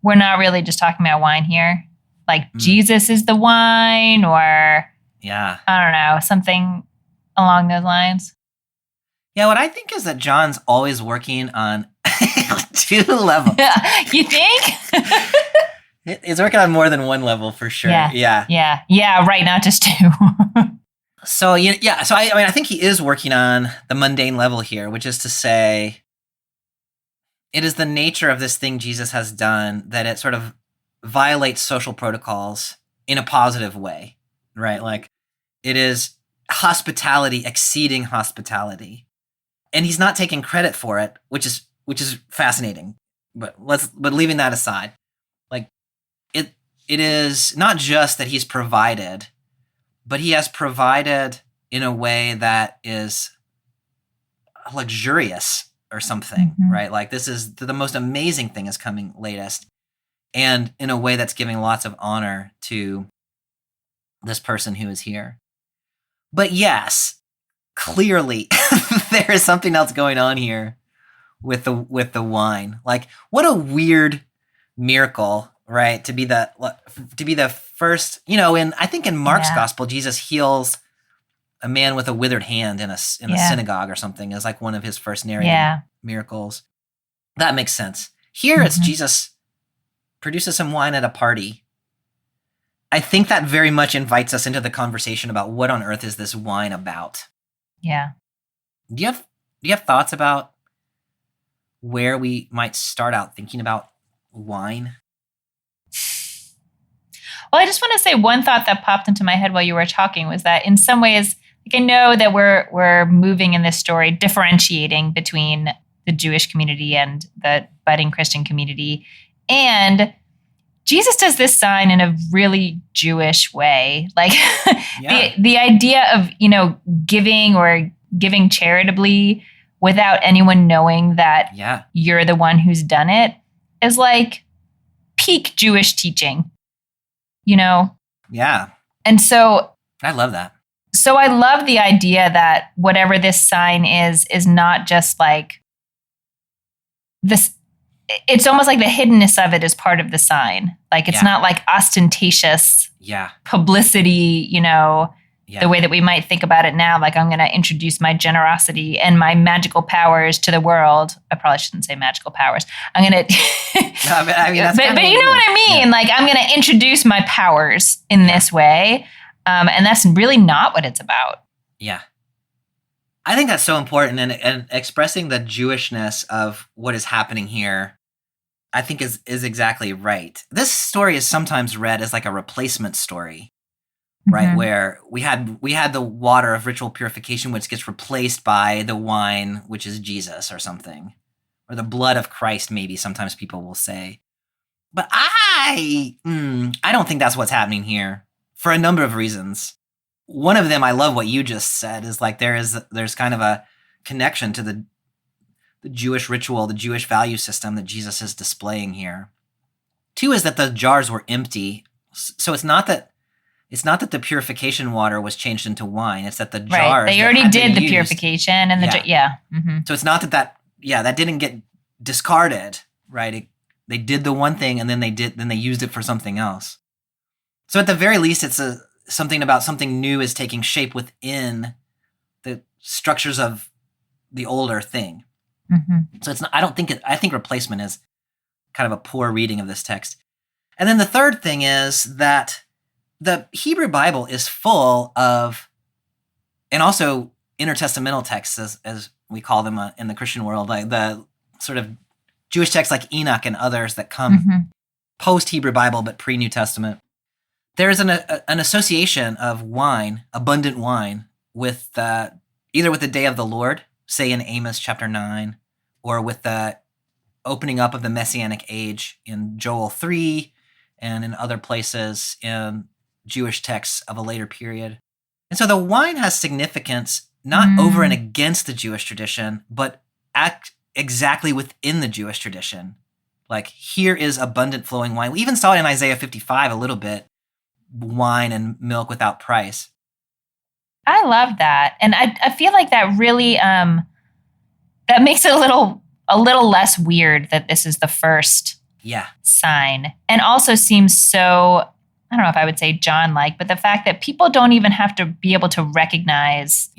we're not really just talking about wine here? Like Jesus is the wine or, I don't know, something along those lines? Yeah, what I think is that John's always working on two levels. You think? He's working on more than one level for sure. Yeah, right, not just two. So, so I think he is working on the mundane level here, which is to say, it is the nature of this thing Jesus has done that it sort of violates social protocols in a positive way, right? Like it is hospitality exceeding hospitality. And he's not taking credit for it, which is fascinating. But leaving that aside, like it is not just that he's provided, but he has provided in a way that is luxurious or something, right? Like this is the most amazing thing is coming latest, and in a way that's giving lots of honor to this person who is here. But yes, clearly there is something else going on here with the wine. Like what a weird miracle, right? To be the first, I think in Mark's gospel, Jesus heals a man with a withered hand in a synagogue or something as like one of his first narrated miracles. That makes sense. Here it's Jesus produces some wine at a party. I think that very much invites us into the conversation about what on earth is this wine about. Yeah. Do you have thoughts about where we might start out thinking about wine? Well, I just want to say one thought that popped into my head while you were talking was that in some ways, like I know that we're moving in this story, differentiating between the Jewish community and the budding Christian community. And Jesus does this sign in a really Jewish way. Like the idea of, giving charitably without anyone knowing that you're the one who's done it is like peak Jewish teaching, Yeah. And so I love that. So I love the idea that whatever this sign is not just like this. It's almost like the hiddenness of it is part of the sign. Like it's not like ostentatious publicity, the way that we might think about it now. Like I'm going to introduce my generosity and my magical powers to the world. I probably shouldn't say magical powers. I'm going to, but you know what I mean? Yeah. Like I'm going to introduce my powers in this way. And that's really not what it's about. Yeah. I think that's so important. And expressing the Jewishness of what is happening here, I think is exactly right. This story is sometimes read as like a replacement story, right? Where we had the water of ritual purification, which gets replaced by the wine, which is Jesus or something, or the blood of Christ, maybe sometimes people will say. But I don't think that's what's happening here for a number of reasons. One of them, I love what you just said, is like there's kind of a connection to the Jewish ritual, the Jewish value system that Jesus is displaying here. Two is that the jars were empty. So it's not that It's not that the purification water was changed into wine. It's that the Right. jars They that already had did been the used- purification and So it's not that didn't get discarded, right? They did the one thing and then they used it for something else. So at the very least, it's something about something new is taking shape within the structures of the older thing. So it's not, I think replacement is kind of a poor reading of this text. And then the third thing is that the Hebrew Bible is full of, and also intertestamental texts, as we call them in the Christian world, like the sort of Jewish texts like Enoch and others that come post-Hebrew Bible but pre-New Testament. There's an association of wine, abundant wine, with either with the day of the Lord, say in Amos chapter 9, or with the opening up of the messianic age in Joel 3 and in other places in Jewish texts of a later period. And so the wine has significance not over and against the Jewish tradition, but exactly within the Jewish tradition. Like, here is abundant flowing wine. We even saw it in Isaiah 55 a little bit, wine and milk without price. I love that. And I feel like that really, that makes it a little less weird that this is the first sign. And also seems so, I don't know if I would say John-like, but the fact that people don't even have to be able to recognize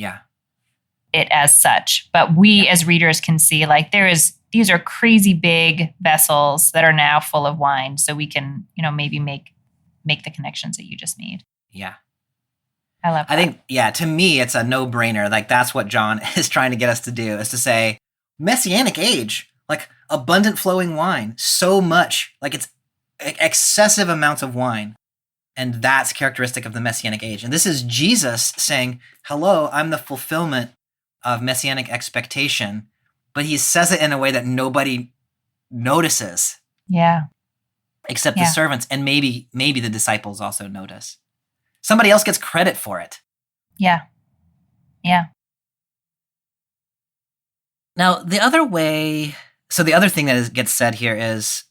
it as such. But we as readers can see, like, these are crazy big vessels that are now full of wine. So we can, maybe make the connections that you just made. Yeah. I love that. I think, to me, it's a no-brainer. Like, that's what John is trying to get us to do, is to say, messianic age, like abundant flowing wine, so much, like it's excessive amounts of wine. And that's characteristic of the messianic age. And this is Jesus saying, hello, I'm the fulfillment of messianic expectation. But he says it in a way that nobody notices. Yeah. Except the servants, and maybe the disciples also notice. Somebody else gets credit for it. Yeah. Yeah. Now, the other thing that gets said here is,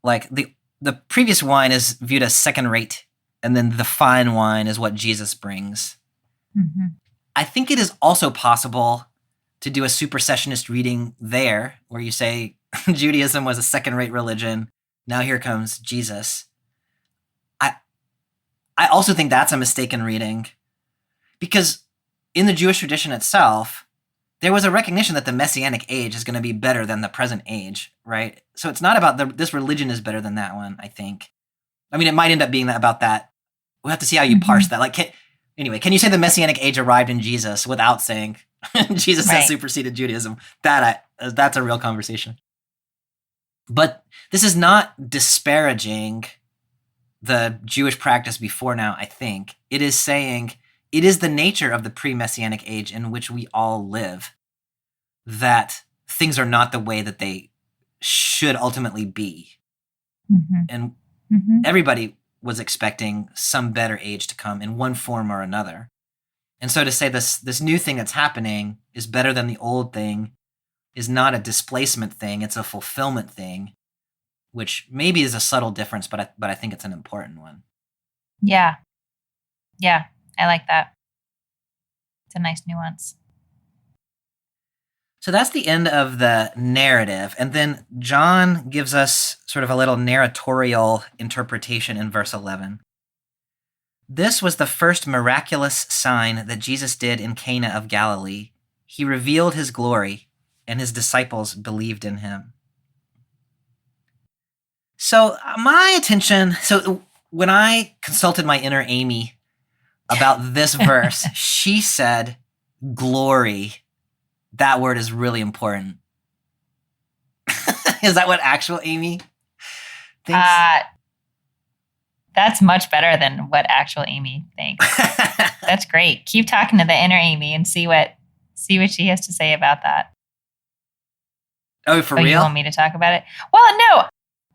like, the previous wine is viewed as second rate, and then the fine wine is what Jesus brings. I think it is also possible to do a supersessionist reading there, where you say Judaism was a second-rate religion. Now here comes Jesus. I also think that's a mistaken reading, because in the Jewish tradition itself, there was a recognition that the messianic age is going to be better than the present age, right? So it's not about this religion is better than that one, I think. I mean, it might end up being about that. We'll have to see how you parse that. Like, can you say the messianic age arrived in Jesus without saying Jesus has superseded Judaism? That's a real conversation. But this is not disparaging the Jewish practice before now, I think. It is saying it is the nature of the pre-messianic age in which we all live that things are not the way that they should ultimately be. And everybody was expecting some better age to come in one form or another. And so to say this new thing that's happening is better than the old thing is not a displacement thing, it's a fulfillment thing, which maybe is a subtle difference, but I think it's an important one. Yeah. Yeah, I like that. It's a nice nuance. So that's the end of the narrative. And then John gives us sort of a little narratorial interpretation in verse 11. This was the first miraculous sign that Jesus did in Cana of Galilee. He revealed his glory, and his disciples believed in him. So when I consulted my inner Amy about this verse, she said, glory. That word is really important. Is that what actual Amy thinks? That's much better than what actual Amy thinks. That's great. Keep talking to the inner Amy and see what she has to say about that. Oh, for real? You want me to talk about it? Well, no.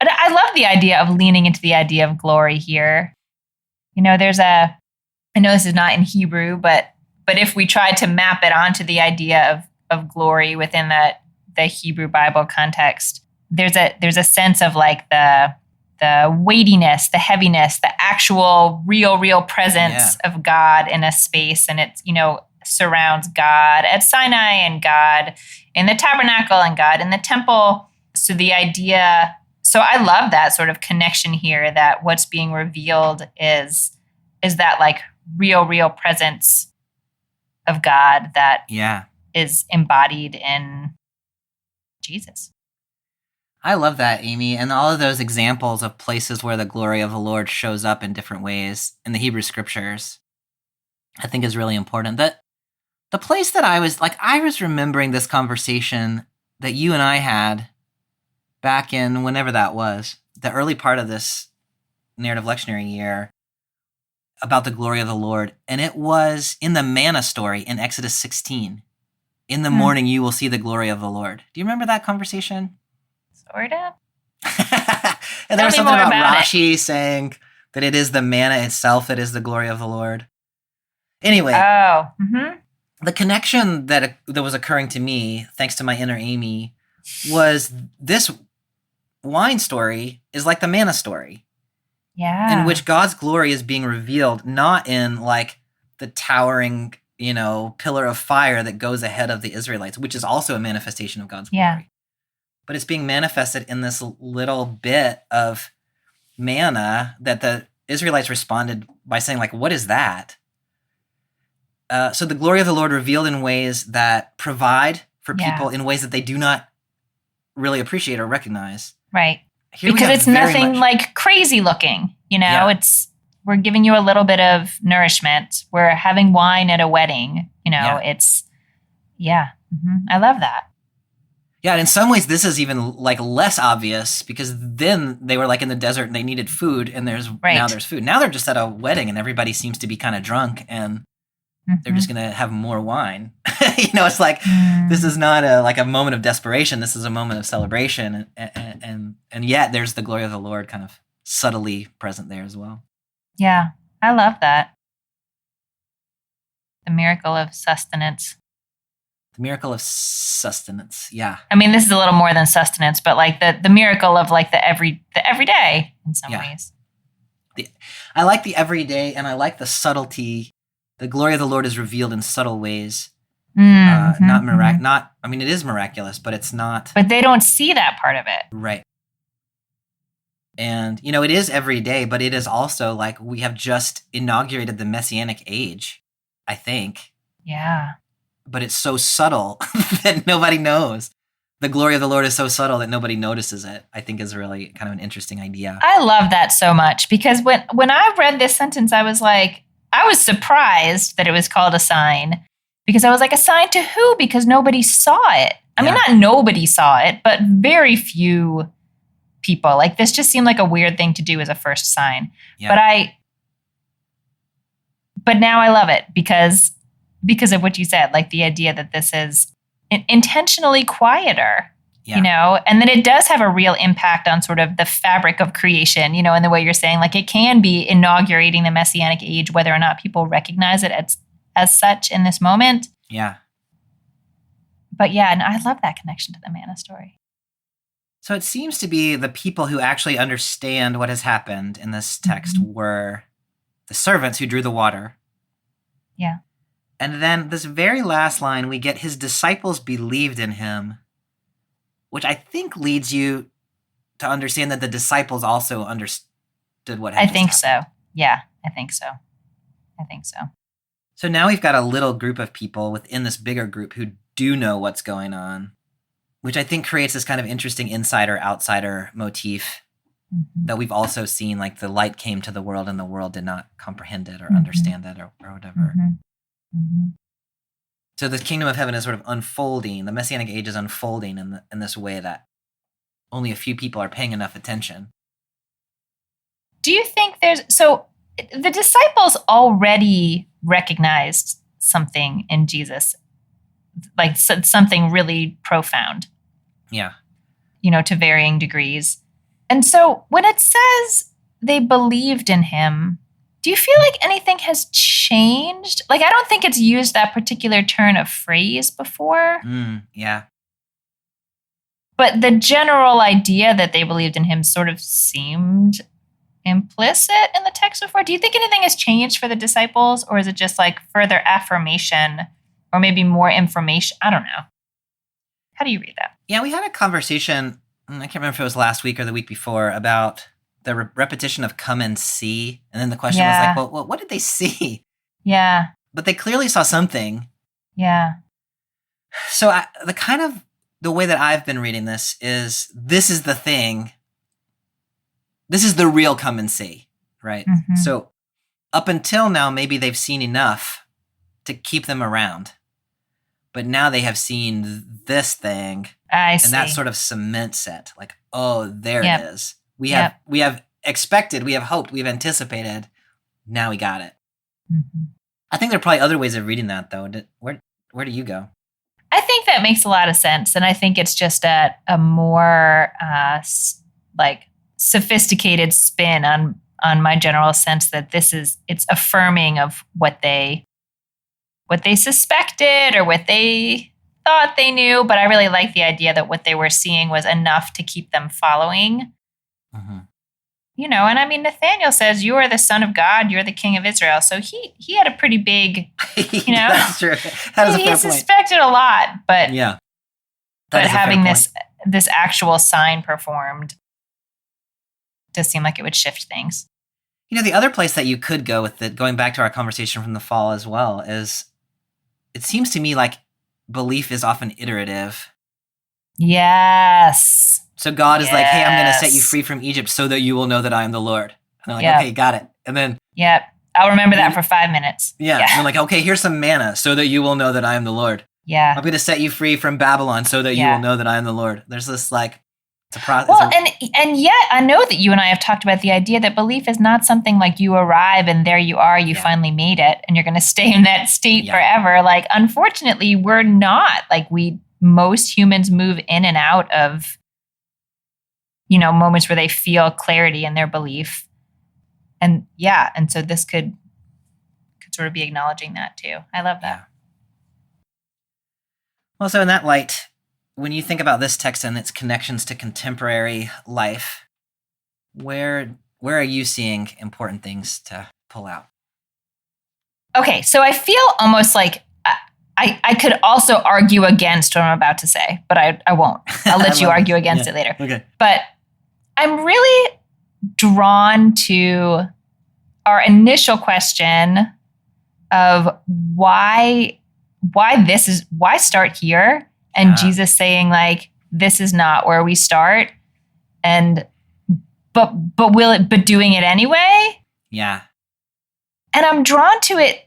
I love the idea of leaning into the idea of glory here. I know this is not in Hebrew, but if we try to map it onto the idea of glory within the Hebrew Bible context, there's a sense of like the weightiness, the heaviness, the actual real presence of God in a space. And it, surrounds God at Sinai and God in the tabernacle and God in the temple. So I love that sort of connection here, that what's being revealed is that like real presence of God that is embodied in Jesus. I love that, Amy. And all of those examples of places where the glory of the Lord shows up in different ways in the Hebrew scriptures, I think is really important. That the place that I was remembering this conversation that you and I had back in whenever that was, the early part of this narrative lectionary year about the glory of the Lord. And it was in the manna story in Exodus 16. In the morning, you will see the glory of the Lord. Do you remember that conversation? Sort of. And there was something about Rashi saying that it is the manna itself that is the glory of the Lord. Anyway, the connection that was occurring to me, thanks to my inner Amy, was this wine story is like the manna story. Yeah. In which God's glory is being revealed, not in like the towering, pillar of fire that goes ahead of the Israelites, which is also a manifestation of God's glory. But it's being manifested in this little bit of manna that the Israelites responded by saying, like, what is that? So the glory of the Lord revealed in ways that provide for people in ways that they do not really appreciate or recognize. Right. Because it's nothing like crazy looking, we're giving you a little bit of nourishment. We're having wine at a wedding, it's, I love that. Yeah, and in some ways this is even like less obvious, because then they were like in the desert and they needed food, and now there's food. Now they're just at a wedding and everybody seems to be kind of drunk, and they're just going to have more wine. It's like, this is not a moment of desperation. This is a moment of celebration. And yet there's the glory of the Lord kind of subtly present there as well. Yeah, I love that. The miracle of sustenance. The miracle of sustenance, yeah. I mean, this is a little more than sustenance, but like the miracle of like the everyday in some ways. I like the everyday, and I like the subtlety. The glory of the Lord is revealed in subtle ways. It is miraculous, but it's not. But they don't see that part of it. Right. And, it is every day, but it is also like we have just inaugurated the messianic age, I think. Yeah. But it's so subtle that nobody knows. The glory of the Lord is so subtle that nobody notices it, I think is really kind of an interesting idea. I love that so much, because when I read this sentence, I was surprised that it was called a sign, because I was like, a sign to who? Because nobody saw it. I mean, not nobody saw it, but very few people. Like, this just seemed like a weird thing to do as a first sign. Yeah. But now I love it because of what you said, like the idea that this is intentionally quieter, and that it does have a real impact on sort of the fabric of creation, in the way you're saying, like it can be inaugurating the messianic age, whether or not people recognize it as such in this moment. Yeah. But and I love that connection to the manna story. So it seems to be the people who actually understand what has happened in this text were the servants who drew the water. Yeah. And then this very last line, we get his disciples believed in him, which I think leads you to understand that the disciples also understood what happened. I think so. Yeah, I think so. So now we've got a little group of people within this bigger group who do know what's going on, which I think creates this kind of interesting insider-outsider motif that we've also seen, like the light came to the world and the world did not comprehend it or understand it or whatever. So the kingdom of heaven is sort of unfolding. The messianic age is unfolding in this way that only a few people are paying enough attention. Do you think so the disciples already recognized something in Jesus, like something really profound. Yeah. To varying degrees. And so when it says they believed in him, do you feel like anything has changed? Like, I don't think it's used that particular turn of phrase before. Yeah. But the general idea that they believed in him sort of seemed implicit in the text before. Do you think anything has changed for the disciples, or is it just like further affirmation or maybe more information? I don't know. How do you read that? Yeah, we had a conversation, I can't remember if it was last week or the week before, about the repetition of come and see. And then the question was like, well, what did they see? Yeah. But they clearly saw something. Yeah. So the way that I've been reading this is the thing. This is the real come and see, right? Mm-hmm. So up until now, maybe they've seen enough to keep them around. But now they have seen this thing. I see. And that sort of cements it. Like, oh, there Yep. it is. We have expected, we have hoped, we've anticipated. Now we got it. Mm-hmm. I think there are probably other ways of reading that, though. Where do you go? I think that makes a lot of sense. And I think it's just a more sophisticated spin on my general sense that it's affirming of what they suspected or what they thought they knew. But I really like the idea that what they were seeing was enough to keep them following. Mm-hmm. And I mean, Nathaniel says, "You are the Son of God. You're the King of Israel." So he had a pretty big, That's true. That is a fair he point. suspected a lot, but Yeah. But having this actual sign performed does seem like it would shift things. The other place that you could go with it, going back to our conversation from the fall as well, is it seems to me like belief is often iterative. Yes. So God is like, hey, I'm going to set you free from Egypt so that you will know that I am the Lord. And they're like, okay, got it. And then... Yep. I'll remember that for 5 minutes. Yeah. And they're like, okay, here's some manna so that you will know that I am the Lord. Yeah. I'm going to set you free from Babylon so that you will know that I am the Lord. There's this it's a process. Well, and yet I know that you and I have talked about the idea that belief is not something like you arrive and there you are, you finally made it, and you're going to stay in that state forever. Like, unfortunately, we're not. Like, most humans move in and out of, moments where they feel clarity in their belief. And so this could sort of be acknowledging that too. I love that. Yeah. Well, so in that light, when you think about this text and its connections to contemporary life, where are you seeing important things to pull out? Okay, so I feel almost like I could also argue against what I'm about to say, but I won't. I'll let you argue against it later. Okay. But I'm really drawn to our initial question of why start here, and Jesus saying like, this is not where we start, and but doing it anyway. Yeah. And I'm drawn to it,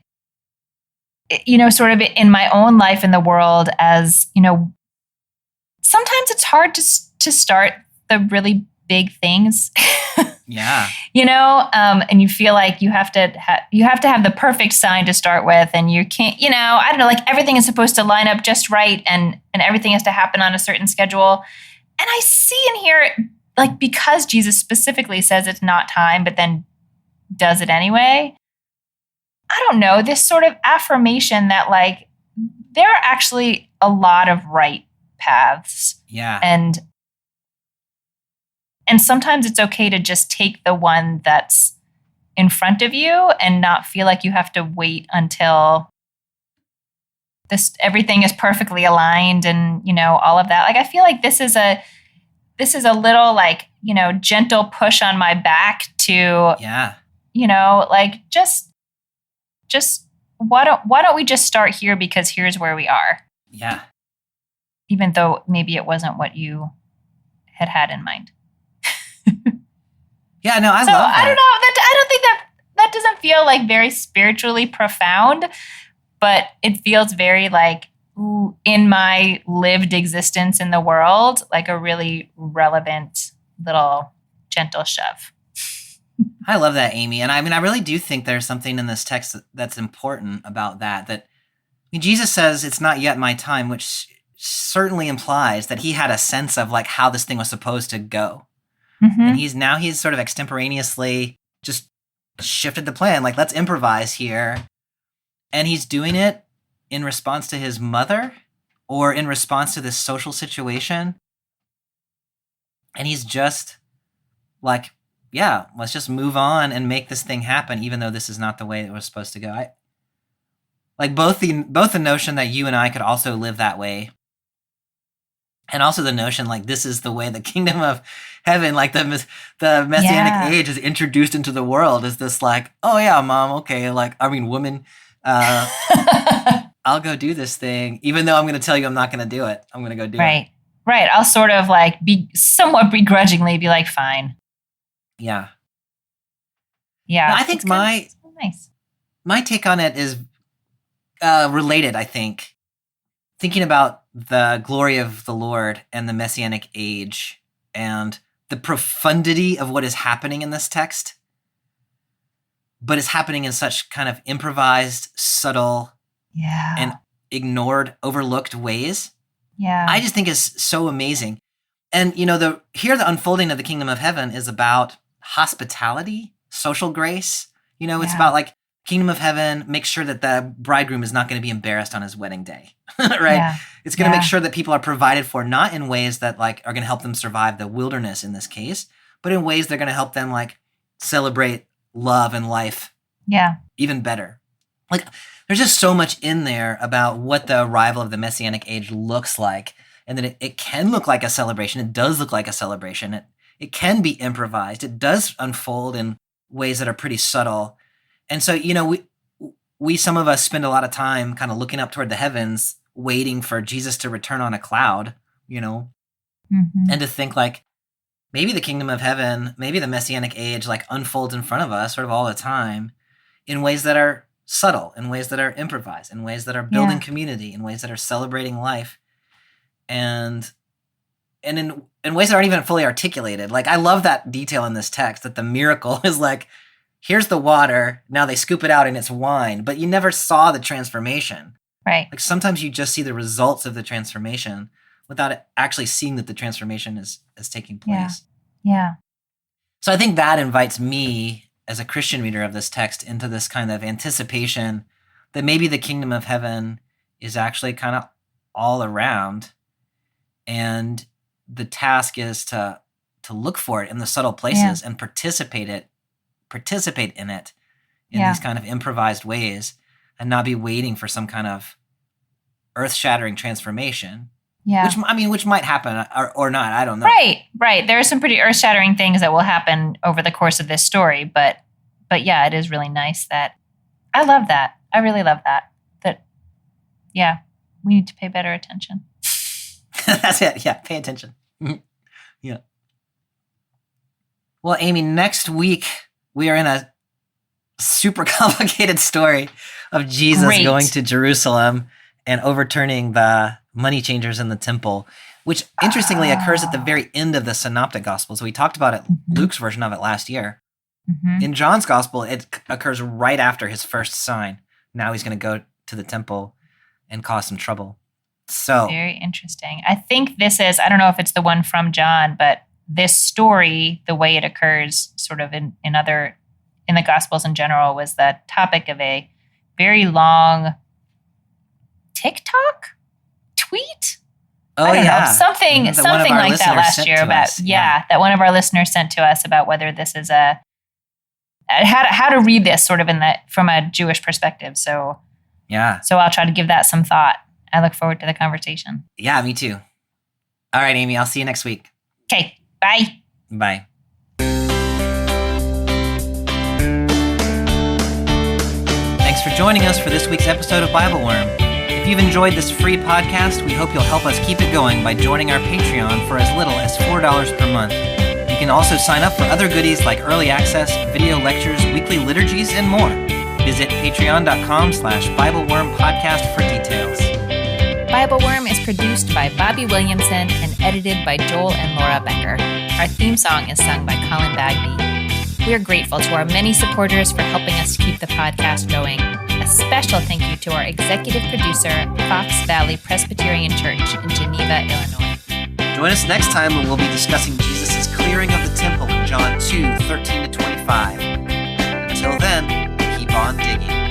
sort of in my own life in the world as, sometimes it's hard to start the really big things. Yeah. And you feel like you have to have the perfect sign to start with, and you can't, I don't know, like everything is supposed to line up just right, and everything has to happen on a certain schedule. And I see in here, like, because Jesus specifically says it's not time, but then does it anyway. I don't know, this sort of affirmation that like there are actually a lot of right paths. Yeah. And sometimes it's okay to just take the one that's in front of you and not feel like you have to wait until everything is perfectly aligned and, all of that. Like, I feel like this is a little like, gentle push on my back to, like just why don't we just start here, because here's where we are. Yeah. Even though maybe it wasn't what you had in mind. Yeah, no, I love that. I don't know. I don't think that doesn't feel like very spiritually profound, but it feels very like in my lived existence in the world, like a really relevant little gentle shove. I love that, Amy. And I mean, I really do think there's something in this text that's important about that Jesus says it's not yet my time, which certainly implies that he had a sense of like how this thing was supposed to go. Mm-hmm. And he's sort of extemporaneously just shifted the plan. Like, let's improvise here. And he's doing it in response to his mother or in response to this social situation. And he's just like, yeah, let's just move on and make this thing happen, even though this is not the way it was supposed to go. Like both the notion that you and I could also live that way, and also the notion like this is the way the kingdom of heaven, like the messianic age is introduced into the world, is this like, oh yeah, mom, okay, like, I mean, woman, I'll go do this thing, even though I'm going to tell you I'm not going to do it. I'm going to go do it. Right. I'll sort of like be somewhat begrudgingly be like, fine. Yeah. Yeah. Now, I think my take on it is related, I think. Thinking about the glory of the Lord and the messianic age and the profundity of what is happening in this text, but it's happening in such kind of improvised, subtle, and ignored, overlooked ways. Yeah. I just think is so amazing. And, you know, the unfolding of the kingdom of heaven is about hospitality, social grace. You know, it's about like kingdom of heaven, make sure that the bridegroom is not going to be embarrassed on his wedding day, right? Yeah. It's going to make sure that people are provided for, not in ways that like are going to help them survive the wilderness in this case, but in ways that are going to help them like celebrate love and life even better. Like there's just so much in there about what the arrival of the messianic age looks like, and that it can look like a celebration. It does look like a celebration. It can be improvised. It does unfold in ways that are pretty subtle. And so, you know, we some of us spend a lot of time kind of looking up toward the heavens, waiting for Jesus to return on a cloud, you know, and to think like maybe the kingdom of heaven, maybe the messianic age like unfolds in front of us sort of all the time in ways that are subtle, in ways that are improvised, in ways that are building community, in ways that are celebrating life, and in ways that aren't even fully articulated. Like I love that detail in this text that the miracle is like, here's the water, now they scoop it out and it's wine, but you never saw the transformation. Right. Like sometimes you just see the results of the transformation without actually seeing that the transformation is taking place. Yeah. So I think that invites me as a Christian reader of this text into this kind of anticipation that maybe the kingdom of heaven is actually kind of all around, and the task is to look for it in the subtle places and participate in it in these kind of improvised ways, and not be waiting for some kind of earth-shattering transformation. Yeah. Which might happen or not. I don't know. Right. There are some pretty earth-shattering things that will happen over the course of this story, but yeah, it is really nice that I love that. I really love that. We need to pay better attention. That's it. Yeah, pay attention. Yeah. Well, Amy, next week we are in a super complicated story of Jesus going to Jerusalem and overturning the money changers in the temple, which interestingly occurs at the very end of the Synoptic Gospels. So we talked about it, Luke's version of it last year. In John's Gospel, it occurs right after his first sign. Now he's going to go to the temple and cause some trouble. So very interesting. I think this is, I don't know if it's the one from John, but this story, the way it occurs sort of in the Gospels in general, was the topic of a very long TikTok tweet. Oh, I don't know, something like that last year about that one of our listeners sent to us about whether this is how to read this sort of from a Jewish perspective. So I'll try to give that some thought. I look forward to the conversation. Yeah, me too. All right, Amy, I'll see you next week. Okay, bye. Bye. Thanks for joining us for this week's episode of BibleWorm. If you've enjoyed this free podcast, we hope you'll help us keep it going by joining our Patreon for as little as $4 per month. You can also sign up for other goodies like early access, video lectures, weekly liturgies, and more. Visit patreon.com/BibleWorm podcast for details. BibleWorm is produced by Bobby Williamson and edited by Joel and Laura Becker. Our theme song is sung by Colin Bagby. We are grateful to our many supporters for helping us keep the podcast going. A special thank you to our executive producer, Fox Valley Presbyterian Church in Geneva, Illinois. Join us next time when we'll be discussing Jesus' clearing of the temple in John 2:13-25. Until then, keep on digging.